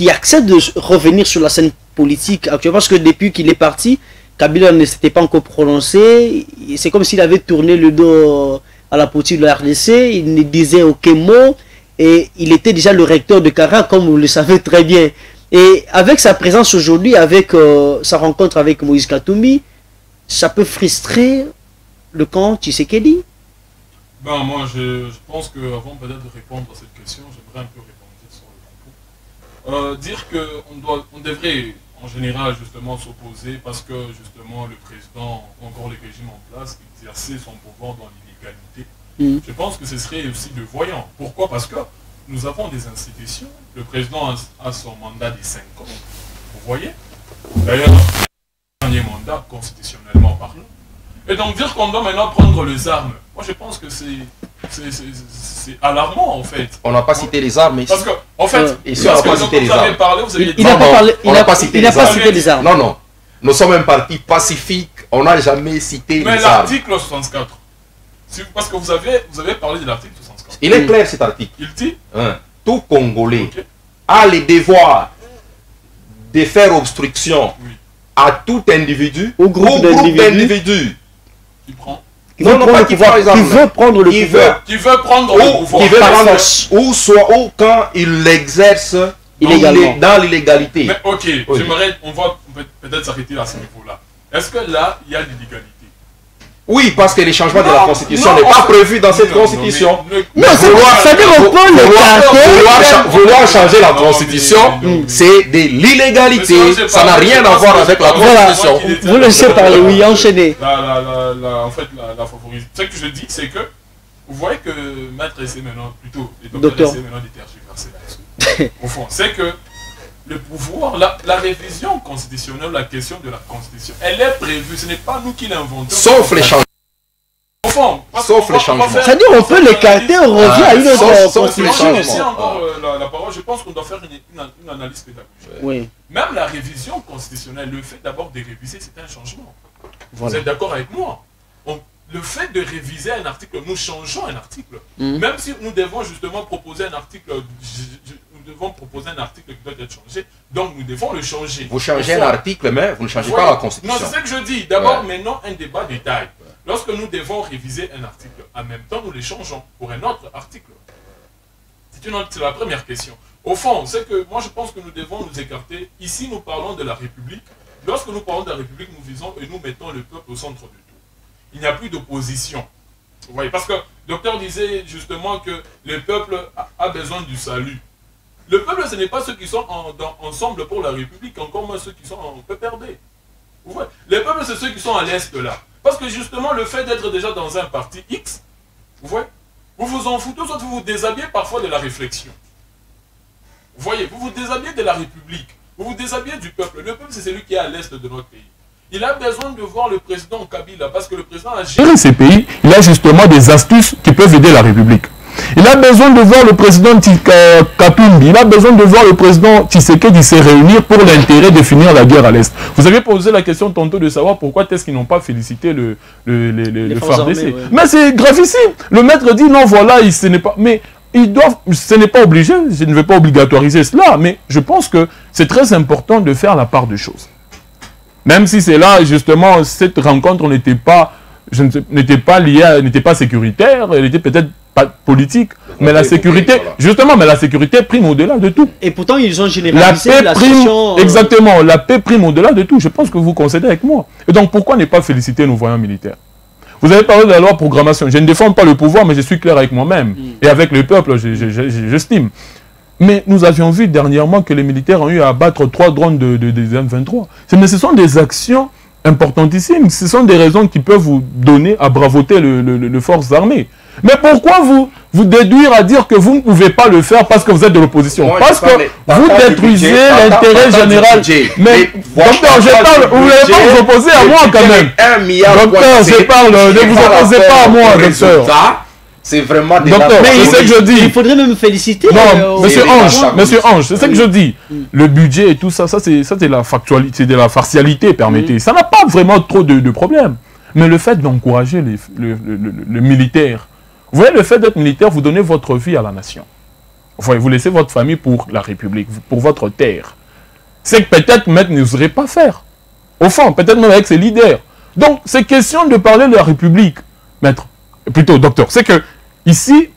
S1: accepte de revenir sur la scène politique actuellement, parce que depuis qu'il est parti, Kabila ne s'était pas encore prononcé. C'est comme s'il avait tourné le dos à la politique de la RDC. Il ne disait aucun mot. Et il était déjà le recteur de Kara, comme vous le savez très bien. Et avec sa présence aujourd'hui, avec sa rencontre avec Moïse Katumbi, ça peut frustrer le camp Tshisekedi?
S3: Ben, moi, je pense qu'avant peut-être de répondre à cette question, j'aimerais un peu répondre sur le propos. Dire qu'on devrait, en général, justement, s'opposer parce que, justement, le président, encore le régime en place, exerçait son pouvoir dans l'illégalité. Je pense que ce serait aussi de voyant. Pourquoi? Parce que nous avons des institutions. Le président a son mandat de 5 ans. Vous voyez? D'ailleurs, dernier mandat, constitutionnellement parlant. Et donc dire qu'on doit maintenant prendre les armes, moi je pense que c'est alarmant en fait. On n'a pas cité les armes ici. Parce que, en fait, ici, on n'a pas cité les armes.
S2: Il n'a pas cité les armes. Non, non. Nous sommes un parti pacifique. On n'a jamais cité les armes.
S3: Mais l'article 64. Parce que vous avez parlé de l'article 64.
S2: Il est clair cet article.
S3: Il dit
S2: tout Congolais a le devoir de faire obstruction à tout individu ou groupe d'individus.
S1: Qui veut prendre le pouvoir.
S3: Qui veut prendre le pouvoir.
S2: Ou quand il l'exerce dans l'illégalité.
S3: Mais ok, on va peut-être s'arrêter à ce niveau-là. Est-ce que là, il y a l'illégalité?
S2: Oui, parce que les changements de la Constitution n'est pas prévu dans cette Constitution.
S1: Non, c'est-à-dire on peut
S2: vouloir changer la Constitution, c'est de l'illégalité. Ça n'a rien à voir avec la Constitution.
S1: Vous laissez parler, oui, enchaînez.
S3: En fait, la favorise. Ce que je dis, c'est que vous voyez que Maître essaie maintenant, plutôt, les docteurs essaient maintenant de tergiverser. Au fond, c'est que le pouvoir, la révision constitutionnelle, la question de la Constitution, elle est prévue, ce n'est pas nous qui l'inventons.
S2: Sauf les changements.
S3: Au fond,
S2: sauf les changements.
S1: C'est-à-dire on peut l'écarter, on revient à une autre Constitution.
S3: Si encore la parole, je pense qu'on doit faire une analyse pédagogique.
S1: Oui.
S3: Même la révision constitutionnelle, le fait d'abord de réviser, c'est un changement. Voilà. Vous êtes d'accord avec moi? Le fait de réviser un article, nous changeons un article. Même si nous devons justement proposer un article, nous devons proposer un article qui doit être changé, donc nous devons le changer.
S2: Vous changez un article, mais vous ne changez pas la Constitution.
S3: Non, c'est ce que je dis. D'abord, maintenant, un débat de taille. Lorsque nous devons réviser un article, en même temps, nous le changeons pour un autre article. C'est la première question. Au fond, c'est que moi, je pense que nous devons nous écarter. Ici, nous parlons de la République. Lorsque nous parlons de la République, nous visons et nous mettons le peuple au centre de tout. Il n'y a plus d'opposition. Vous voyez, parce que le docteur disait justement que le peuple a besoin du salut. Le peuple, ce n'est pas ceux qui sont ensemble pour la République, encore moins ceux qui sont en PPRD. Vous voyez, le peuple, c'est ceux qui sont à l'Est là. Parce que justement, le fait d'être déjà dans un parti X, vous voyez, vous vous en foutez, soit vous vous déshabillez parfois de la réflexion. Vous voyez, vous vous déshabillez de la République, vous vous déshabillez du peuple. Le peuple, c'est celui qui est à l'Est de notre pays. Il a besoin de voir le président Kabila, parce que le président a géré
S4: ces pays, il a justement des astuces qui peuvent aider la République. Il a besoin de voir le président Katumbi, il a besoin de voir le président Tshisekedi se réunir pour l'intérêt de finir la guerre à l'Est. Vous avez posé la question tantôt de savoir pourquoi est-ce qu'ils n'ont pas félicité le FARDC. Ouais. Mais c'est gravissime. Le maître dit non, voilà, ce n'est pas... Mais ils doivent, ce n'est pas obligé, je ne vais pas obligatoriser cela, mais je pense que c'est très important de faire la part des choses. Même si c'est là, justement, cette rencontre n'était pas n'était pas liée, n'était pas sécuritaire, elle était peut-être pas politique, mais la sécurité, justement, mais la sécurité prime au-delà de tout.
S1: Et pourtant, ils ont généralisé la
S4: prime,
S1: situation...
S4: exactement, la paix prime au-delà de tout. Je pense que vous concédez avec moi. Et donc, pourquoi ne pas féliciter nos voyants militaires? Vous avez parlé de la loi de programmation. Je ne défends pas le pouvoir, mais je suis clair avec moi-même. Et avec le peuple, j'estime. Mais nous avions vu dernièrement que les militaires ont eu à abattre 3 drones des M23. Mais ce sont des actions importantissimes. Ce sont des raisons qui peuvent vous donner à bravoter les forces armées. Mais pourquoi vous déduire à dire que vous ne pouvez pas le faire parce que vous êtes de l'opposition? Parce que vous détruisez l'intérêt général. Mais, docteur, je parle, vous n'allez pas vous opposer à moi quand même. Docteur, je parle, ne vous opposez pas à moi, docteur.
S2: C'est vraiment des
S4: docteur, c'est ce que je dis.
S1: Il faudrait même féliciter.
S4: Non, monsieur Ange, c'est ce que je dis. Le budget et tout ça, c'est de la factualité, c'est de la partialité, permettez. Ça n'a pas vraiment trop de problèmes. Mais le fait d'encourager le militaire, vous voyez, le fait d'être militaire, vous donnez votre vie à la nation. Vous laissez votre famille pour la République, pour votre terre. C'est que peut-être maître n'oserait pas faire. Au fond, peut-être même avec ses leaders. Donc, c'est question de parler de la République, maître. Plutôt, docteur. C'est que, ici,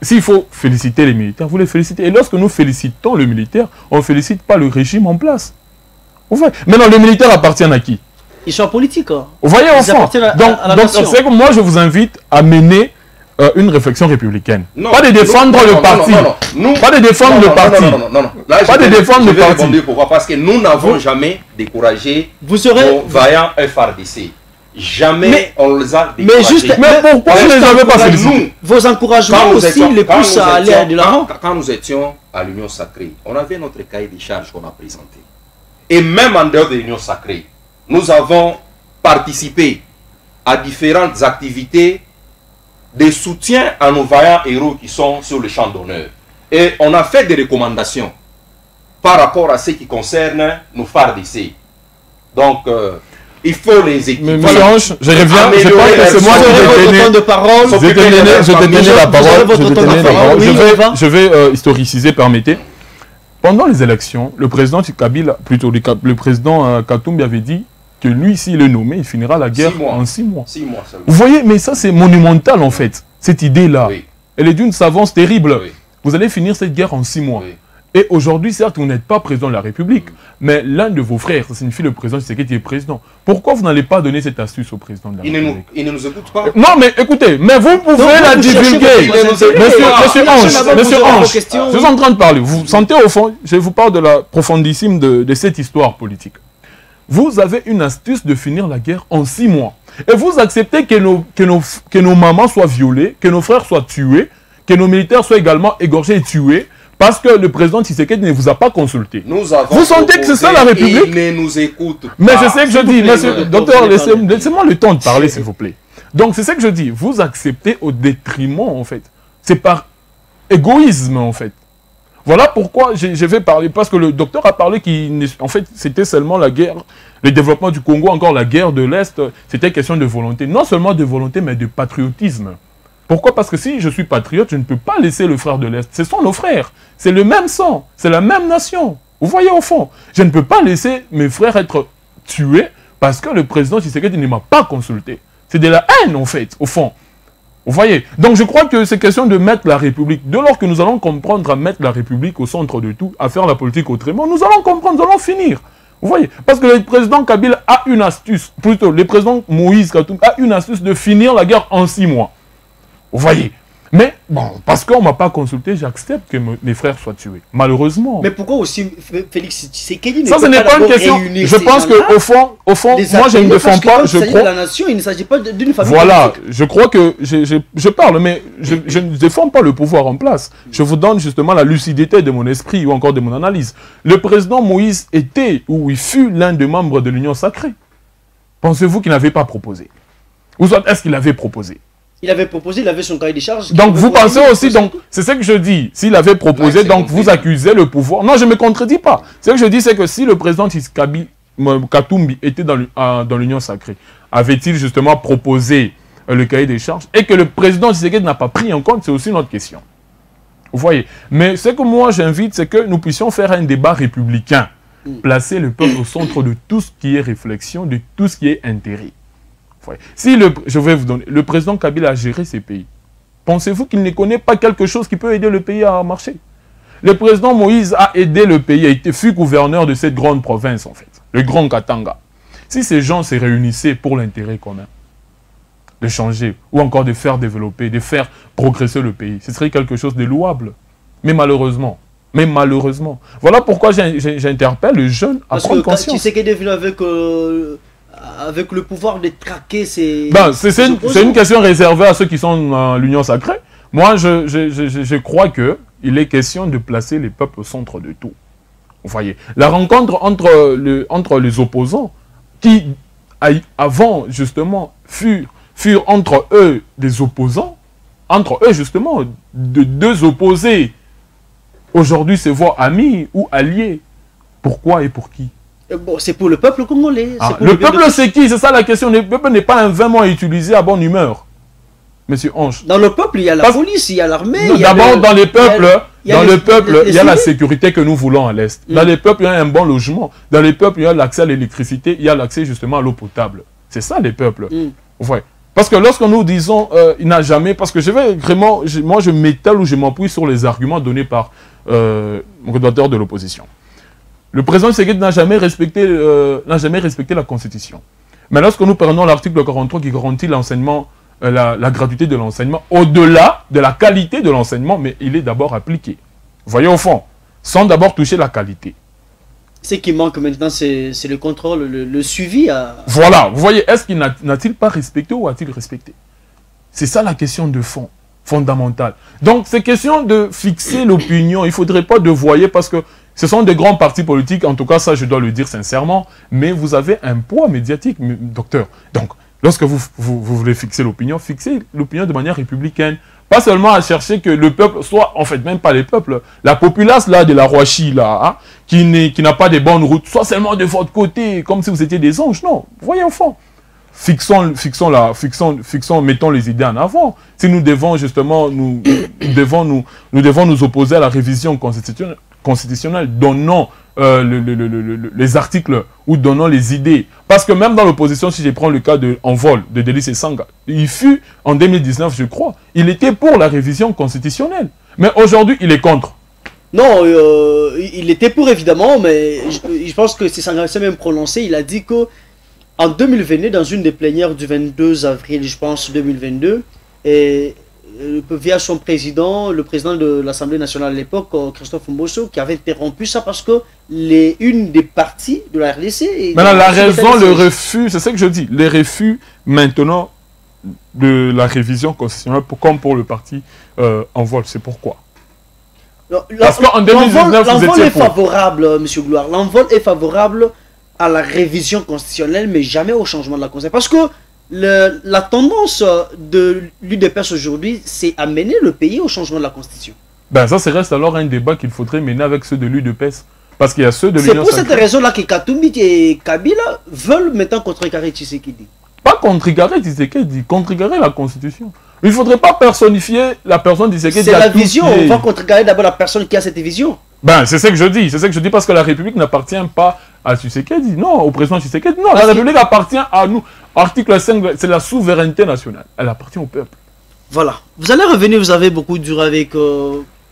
S4: s'il faut féliciter les militaires, vous les félicitez. Et lorsque nous félicitons le militaire, on ne félicite pas le régime en place. Maintenant, les militaires appartiennent à qui?
S1: Ils sont politiques. Hein.
S4: Vous voyez, au fond. Donc c'est que moi, je vous invite à mener une réflexion républicaine. Pas de défendre le parti. Pas de défendre le parti.
S2: Pas de défendre le parti. Pourquoi? Parce que nous n'avons jamais découragé nos vaillants FRDC. Jamais on les a découragés.
S4: Mais pourquoi vous ne les avez pas félicité?
S1: Vos encouragements aussi les poussent à aller de l'avant.
S2: Quand nous étions à l'Union Sacrée, on avait notre cahier des charges qu'on a présenté. Et même en dehors de l'Union Sacrée, nous avons participé à différentes activités de soutien à nos vaillants héros qui sont sur le champ d'honneur. Et on a fait des recommandations par rapport à ce qui concerne nos FARDC. Donc, il faut les équiper.
S4: Monsieur Ange, je reviens. Je pense que c'est moi qui détenais la parole. Je vais historiciser, permettez. Pendant les élections, le président Kabila, plutôt le président Katumbi avait dit que lui, s'il est nommé, il finira la guerre en 6 mois.
S2: 6 mois seulement.
S4: Vous voyez, mais ça c'est monumental en fait, cette idée-là. Oui. Elle est d'une savance terrible. Oui. Vous allez finir cette guerre en 6 mois. Oui. Et aujourd'hui, certes, vous n'êtes pas président de la République, mais l'un de vos frères, ça signifie le président Tshisekedi est président. Pourquoi vous n'allez pas donner cette astuce au président de la République?
S2: Il ne nous écoute pas.
S4: Non, mais écoutez, mais vous pouvez la divulguer. Monsieur Ange, je suis en train de parler. Vous sentez au fond, je vous parle de la profondissime de cette histoire politique. Vous avez une astuce de finir la guerre en 6 mois. Et vous acceptez que nos mamans soient violées, que nos frères soient tués, que nos militaires soient également égorgés et tués, parce que le président Tshisekedi ne vous a pas consulté. Vous sentez que c'est ça la République?
S2: Il ne nous écoute pas.
S4: Mais c'est ce que je dis, monsieur, docteur, laissez-moi le temps de parler, s'il vous plaît. Donc c'est ce que je dis, vous acceptez au détriment, en fait. C'est par égoïsme, en fait. Voilà pourquoi je vais parler, parce que le docteur a parlé qu'en fait, c'était seulement la guerre, le développement du Congo, encore la guerre de l'Est, c'était question de volonté. Non seulement de volonté, mais de patriotisme. Pourquoi? Parce que si je suis patriote, je ne peux pas laisser le frère de l'Est. Ce sont nos frères. C'est le même sang. C'est la même nation. Vous voyez au fond. Je ne peux pas laisser mes frères être tués parce que le président Tshisekedi ne m'a pas consulté. C'est de la haine, en fait, au fond. Vous voyez? Donc je crois que c'est question de mettre la République. Dès lors que nous allons comprendre à mettre la République au centre de tout, à faire la politique autrement, nous allons comprendre, nous allons finir. Vous voyez? Parce que le président Kabila a une astuce, plutôt le président Moïse Katumbi a une astuce de finir la guerre en 6 mois. Vous voyez? Mais, bon, parce qu'on ne m'a pas consulté, j'accepte que mes frères soient tués. Malheureusement.
S1: Mais pourquoi aussi Félix Tshisekedi
S4: ça, ce n'est pas une question. Je pense qu'au fond, moi, je ne défends pas. Je crois.
S1: La nation, il ne s'agit pas d'une famille.
S4: Voilà,
S1: politique.
S4: je crois que je parle, mais je ne défends pas le pouvoir en place. Je vous donne justement la lucidité de mon esprit ou encore de mon analyse. Le président Moïse était, ou il fut l'un des membres de l'Union sacrée. Pensez-vous qu'il n'avait pas proposé? Ou soit est-ce qu'il avait proposé?
S1: Il avait proposé, il avait son cahier des charges.
S4: Donc vous pensez aussi, donc c'est ce que je dis, s'il avait proposé, donc vous accusez le pouvoir. Non, je ne me contredis pas. Ce que je dis, c'est que si le président Katumbi était dans l'Union sacrée, avait-il justement proposé le cahier des charges et que le président Tshisekedi n'a pas pris en compte, c'est aussi notre question. Vous voyez. Mais ce que moi j'invite, c'est que nous puissions faire un débat républicain, placer le peuple au centre de tout ce qui est réflexion, de tout ce qui est intérêt. Si je vais vous donner, le président Kabila a géré ces pays. Pensez-vous qu'il ne connaît pas quelque chose qui peut aider le pays à marcher? Le président Moïse a aidé le pays, fut gouverneur de cette grande province, en fait, le Grand Katanga. Si ces gens se réunissaient pour l'intérêt commun, de changer, ou encore de faire développer, de faire progresser le pays, ce serait quelque chose de louable. Mais malheureusement, voilà pourquoi j'interpelle les jeunes à prendre conscience. Parce que
S1: tu sais qu'il est devenu avec le pouvoir de traquer ces...
S4: C'est une question réservée à ceux qui sont dans l'Union sacrée. Moi, je crois qu'il est question de placer les peuples au centre de tout. Vous voyez, la rencontre entre les opposants, qui avant, justement, furent entre eux des opposants, entre eux, justement, de deux opposés, aujourd'hui se voient amis ou alliés. Pourquoi et pour qui?
S1: Bon, c'est pour le peuple congolais.
S4: Le peuple, c'est qui? C'est ça la question. Le peuple n'est pas un vain mot utilisé à bonne humeur. Monsieur Ange.
S1: Dans le peuple, il y a la police, il y a l'armée.
S4: D'abord, dans les peuples, il y a la sécurité que nous voulons à l'Est. Dans les peuples, il y a un bon logement. Dans les peuples, il y a l'accès à l'électricité, il y a l'accès justement à l'eau potable. C'est ça les peuples. Ouais. Parce que lorsque nous disons il n'a jamais, parce que je vais vraiment, moi je m'étale ou je m'appuie sur les arguments donnés par mon rédacteur de l'opposition. Le président Tshisekedi n'a jamais respecté la Constitution. Mais lorsque nous prenons l'article 43 qui garantit l'enseignement, la gratuité de l'enseignement, au-delà de la qualité de l'enseignement, mais il est d'abord appliqué. Voyez au fond, sans d'abord toucher la qualité.
S1: Ce qui manque maintenant, c'est le contrôle, le suivi.
S4: Voilà, vous voyez, est-ce qu'il n'a-t-il pas respecté ou a-t-il respecté? C'est ça la question de fond, fondamentale. Donc, c'est question de fixer l'opinion. Il ne faudrait pas dévoyer parce que ce sont des grands partis politiques, en tout cas, ça je dois le dire sincèrement, mais vous avez un poids médiatique, docteur. Donc, lorsque vous voulez fixer l'opinion de manière républicaine. Pas seulement à chercher que le peuple soit, en fait, même pas les peuples, la populace là, de la Roachie, là, hein, qui n'a pas de bonnes routes, soit seulement de votre côté, comme si vous étiez des anges. Non, voyez au fond. Mettons les idées en avant. Si nous devons justement, nous devons nous opposer à la révision constitutionnelle, donnons les articles ou donnons les idées. Parce que même dans l'opposition, si je prends le cas de Envol, de Delis Esanga, il fut, en 2019, je crois, il était pour la révision constitutionnelle. Mais aujourd'hui, il est contre.
S1: Non, il était pour, évidemment, mais je pense que c'est Sanga s'est même prononcé. Il a dit que en 2022, dans une des plénières du 22 avril, je pense, 2022, et via son président, le président de l'Assemblée nationale à l'époque, Christophe Mbosso, qui avait interrompu ça parce que une des parties de la RDC...
S4: Maintenant, la raison, le refus, c'est ce que je dis, les refus maintenant de la révision constitutionnelle, comme pour le parti Envol, c'est pourquoi? Parce qu'en 2019,
S1: l'envol est favorable, M. Gloire, l'envol est favorable à la révision constitutionnelle, mais jamais au changement de la Constitution. Parce que la tendance de l'UDPS aujourd'hui, c'est amener le pays au changement de la Constitution.
S4: Ben ça reste alors un débat qu'il faudrait mener avec ceux de l'UDPS. Parce qu'il y a ceux de l'Union
S1: sacrée. C'est pour cette raison-là que Katumbi et Kabila veulent maintenant contrecarrer Tshisekedi.
S4: Pas contrecarrer Tshisekedi, contrecarrer la Constitution. Il ne faudrait pas personnifier la personne Tshisekedi.
S1: C'est la vision, on va contrecarrer d'abord la personne qui a cette vision.
S4: Ben c'est ce que je dis, parce que la République n'appartient pas à Tshisekedi, non, au président Tshisekedi, non, la République appartient à nous. Article 5, c'est la souveraineté nationale, elle appartient au peuple.
S1: Voilà, vous allez revenir, vous avez beaucoup duré avec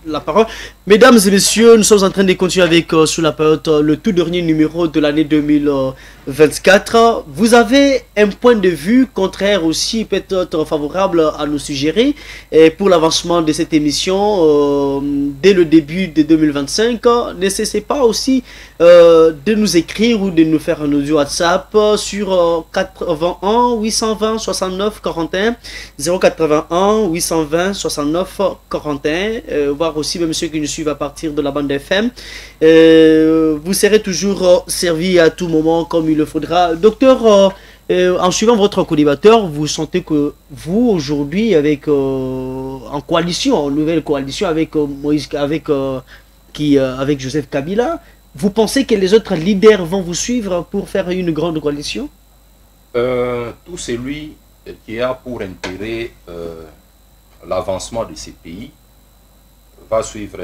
S1: la parole. Mesdames et messieurs, nous sommes en train de continuer avec Sous la Période, le tout dernier numéro de l'année 2024. Vous avez un point de vue contraire aussi, peut-être favorable à nous suggérer et pour l'avancement de cette émission dès le début de 2025. Ne cessez pas aussi de nous écrire ou de nous faire un audio WhatsApp sur 81 820 69 41 081 820 69 41. Voir aussi même ceux qui nous suivent à partir de la bande FM. Vous serez toujours servi à tout moment comme il le faudra. Docteur, en suivant votre collimateur, vous sentez que vous aujourd'hui avec en coalition, en nouvelle coalition avec Moïse, avec Joseph Kabila, vous pensez que les autres leaders vont vous suivre pour faire une grande coalition?
S2: Tout celui qui a pour intérêt l'avancement de ces pays va suivre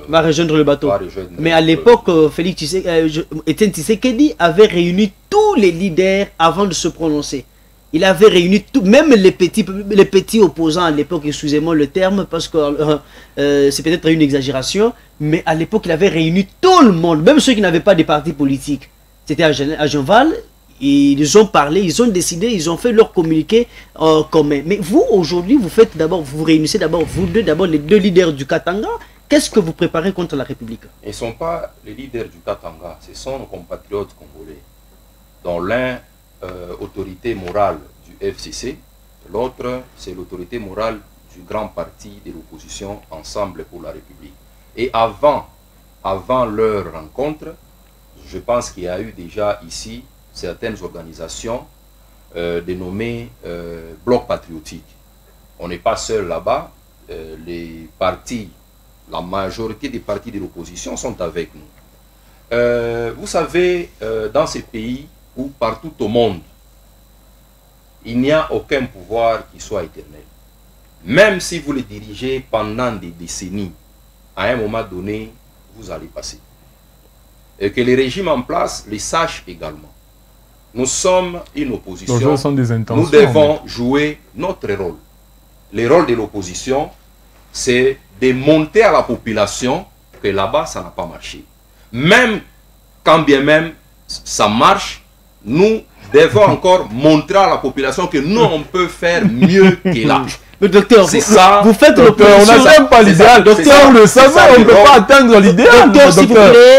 S1: va rejoindre le bateau. Mais à l'époque, Etienne Tshisekedi avait réuni tous les leaders avant de se prononcer. Il avait réuni tout, même les petits opposants à l'époque, excusez-moi le terme, parce que c'est peut-être une exagération, mais à l'époque, il avait réuni tout le monde, même ceux qui n'avaient pas de parti politique. C'était à Genval, ils ont parlé, ils ont décidé, ils ont fait leur communiqué commun. Mais vous, aujourd'hui, vous réunissez d'abord, vous deux, d'abord les deux leaders du Katanga. Qu'est-ce que vous préparez contre la République?
S2: Ils ne sont pas les leaders du Katanga, ce sont nos compatriotes congolais, dont l'un autorité morale du FCC, l'autre c'est l'autorité morale du grand parti de l'opposition Ensemble pour la République. Et avant leur rencontre, je pense qu'il y a eu déjà ici certaines organisations dénommées blocs patriotiques. On n'est pas seul là-bas, les partis, la majorité des partis de l'opposition sont avec nous. Vous savez, dans ces pays ou partout au monde, il n'y a aucun pouvoir qui soit éternel. Même si vous le dirigez pendant des décennies, à un moment donné, vous allez passer. Et que les régimes en place les sachent également. Nous sommes une opposition.
S4: Donc, sont des intentions,
S2: nous devons jouer notre rôle. Le rôle de l'opposition, c'est de montrer à la population que là-bas, ça n'a pas marché. Même quand bien même ça marche, nous devons encore montrer à la population que nous, on peut faire mieux que là.
S1: Mais docteur,
S2: c'est ça.
S1: Vous faites
S4: Docteur, on n'a même pas l'idéal. Docteur, on le savait, on ne peut pas atteindre l'idéal.
S1: Docteur,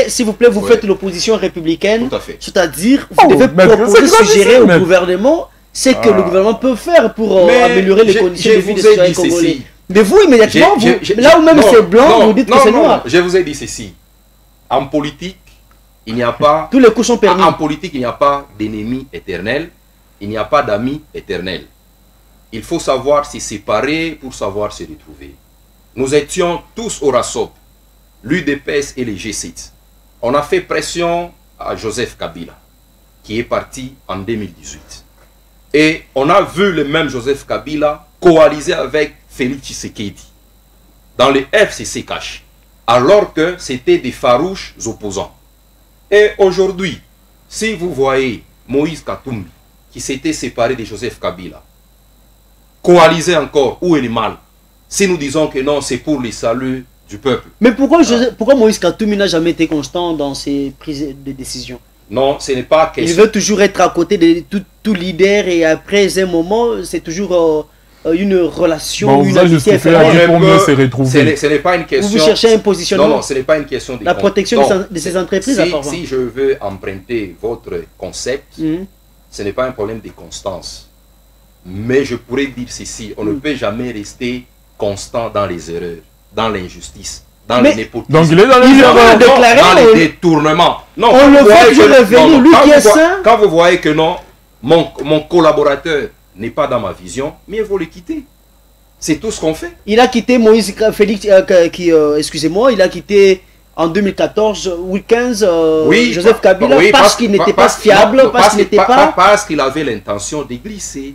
S1: s'il vous plaît, vous faites l'opposition républicaine.
S2: Tout à fait.
S1: C'est-à-dire, vous devez proposer, suggérer au gouvernement ce que le gouvernement peut faire pour améliorer les conditions de vie des citoyens congolais. Mais vous, immédiatement, là où même c'est blanc, vous dites que c'est noir.
S2: Je vous ai dit ceci. En politique, il n'y a pas...
S1: Tous les coups sont permis.
S2: En politique, il n'y a pas d'ennemis éternels. Il n'y a pas d'amis éternels. Il faut savoir se séparer pour savoir se retrouver. Nous étions tous au RASOP, l'UDPS et les G7. On a fait pression à Joseph Kabila, qui est parti en 2018. Et on a vu le même Joseph Kabila coaliser avec Félix Tshisekedi dans le FCC cash, alors que c'était des farouches opposants. Et aujourd'hui, si vous voyez Moïse Katumbi, qui s'était séparé de Joseph Kabila, coaliser encore, où est le mal? Si nous disons que non, c'est pour le salut du peuple.
S1: Mais pourquoi Moïse Katumbi n'a jamais été constant dans ses prises de décision?
S2: Non, ce n'est pas question.
S1: Il veut toujours être à côté de tout leader et après un moment, c'est toujours une relation, une amitié éphémère.
S2: Ce n'est pas une question...
S1: Vous cherchez un positionnement.
S2: Non, ce n'est pas une question de...
S1: La protection de ces entreprises, apparemment.
S2: Si je veux emprunter votre concept, ce n'est pas un problème de constance. Mais je pourrais dire ceci, on ne peut jamais rester constant dans les erreurs, dans l'injustice, dans les népotismes.
S4: Donc il est dans les erreurs,
S2: dans les détournements. Non,
S1: on le voit toujours revenir, lui qui est sain.
S2: Quand vous voyez que non, mon collaborateur n'est pas dans ma vision, mieux vaut le quitter. C'est tout ce qu'on fait.
S1: Il a quitté Moïse Félix, excusez-moi, il a quitté en 2014 ou 2015 Joseph Kabila parce qu'il n'était pas fiable, parce qu'il n'était pas...
S2: Parce qu'il avait l'intention de glisser.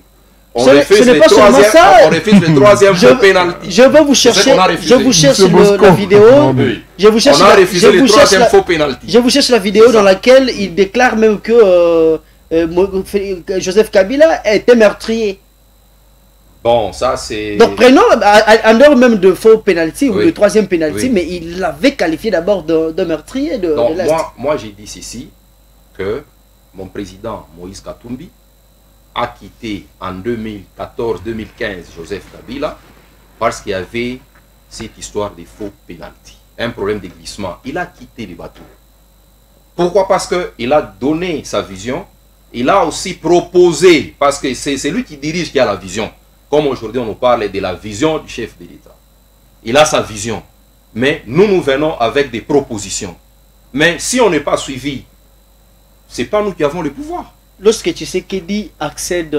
S1: Ce n'est pas seulement ça.
S2: On refuse le troisième pénalty.
S1: Je vais vous chercher, je vous cherche la vidéo. Je vous cherche la vidéo dans laquelle il déclare même que Joseph Kabila était meurtrier.
S2: Bon, ça c'est...
S1: Donc prenons, en dehors même de faux pénalty ou de troisième pénalty, mais il l'avait qualifié d'abord de meurtrier de l'Est.
S2: Moi j'ai dit ceci, que mon président Moïse Katumbi a quitté en 2014-2015 Joseph Kabila parce qu'il y avait cette histoire de faux pénalty, un problème de glissement. Il a quitté le bateau. Pourquoi? Parce qu'il a donné sa vision, il a aussi proposé, parce que c'est lui qui dirige qui a la vision. Comme aujourd'hui on nous parle de la vision du chef de l'État. Il a sa vision, mais nous venons avec des propositions. Mais si on n'est pas suivi, ce n'est pas nous qui avons le pouvoir.
S1: Lorsque Tshisekedi accède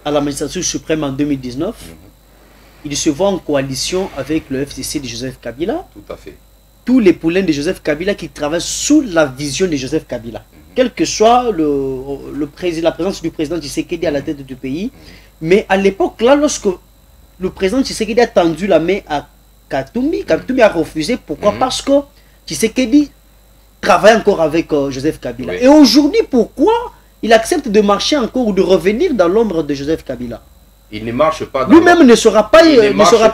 S1: à la magistrature suprême en 2019, il se voit en coalition avec le FCC de Joseph Kabila.
S2: Tout à fait.
S1: Tous les poulains de Joseph Kabila qui travaillent sous la vision de Joseph Kabila. Quel que soit la présence du président Tshisekedi à la tête du pays. Mais à l'époque, là, lorsque le président Tshisekedi a tendu la main à Katumbi, Katumbi a refusé. Pourquoi? Parce que Tshisekedi travaille encore avec Joseph Kabila. Et aujourd'hui, pourquoi il accepte de marcher encore ou de revenir dans l'ombre de Joseph Kabila.
S2: Il ne marche pas dans
S1: lui-même ne sera pas, il ne sera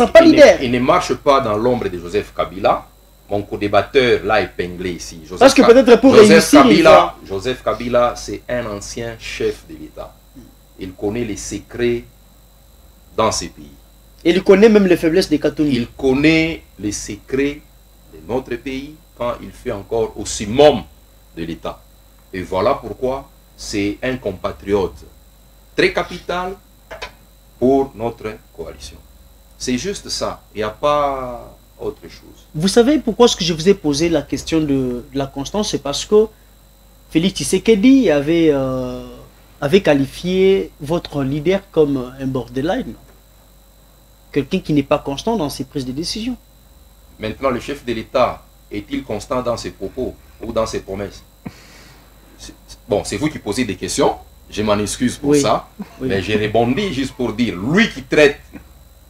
S1: pas leader.
S2: Il ne marche pas dans l'ombre de Joseph Kabila. Mon co-débatteur l'a épinglé ici.
S1: Parce que peut-être pour réussir,
S2: Joseph Kabila, c'est un ancien chef de l'État. Il connaît les secrets dans ces pays.
S1: Il connaît même les faiblesses des Katumbi.
S2: Il connaît les secrets de notre pays quand il fait encore au summum de l'État. Et voilà pourquoi c'est un compatriote très capital pour notre coalition. C'est juste ça. Il n'y a pas autre chose.
S1: Vous savez pourquoi est-ce que je vous ai posé la question de la constance? C'est parce que Félix Tshisekedi avait qualifié votre leader comme un borderline. Quelqu'un qui n'est pas constant dans ses prises de décision.
S2: Maintenant, le chef de l'État est-il constant dans ses propos ou dans ses promesses? Bon, c'est vous qui posez des questions. Je m'en excuse pour ça. Oui. Mais j'ai rebondi juste pour dire, lui qui traite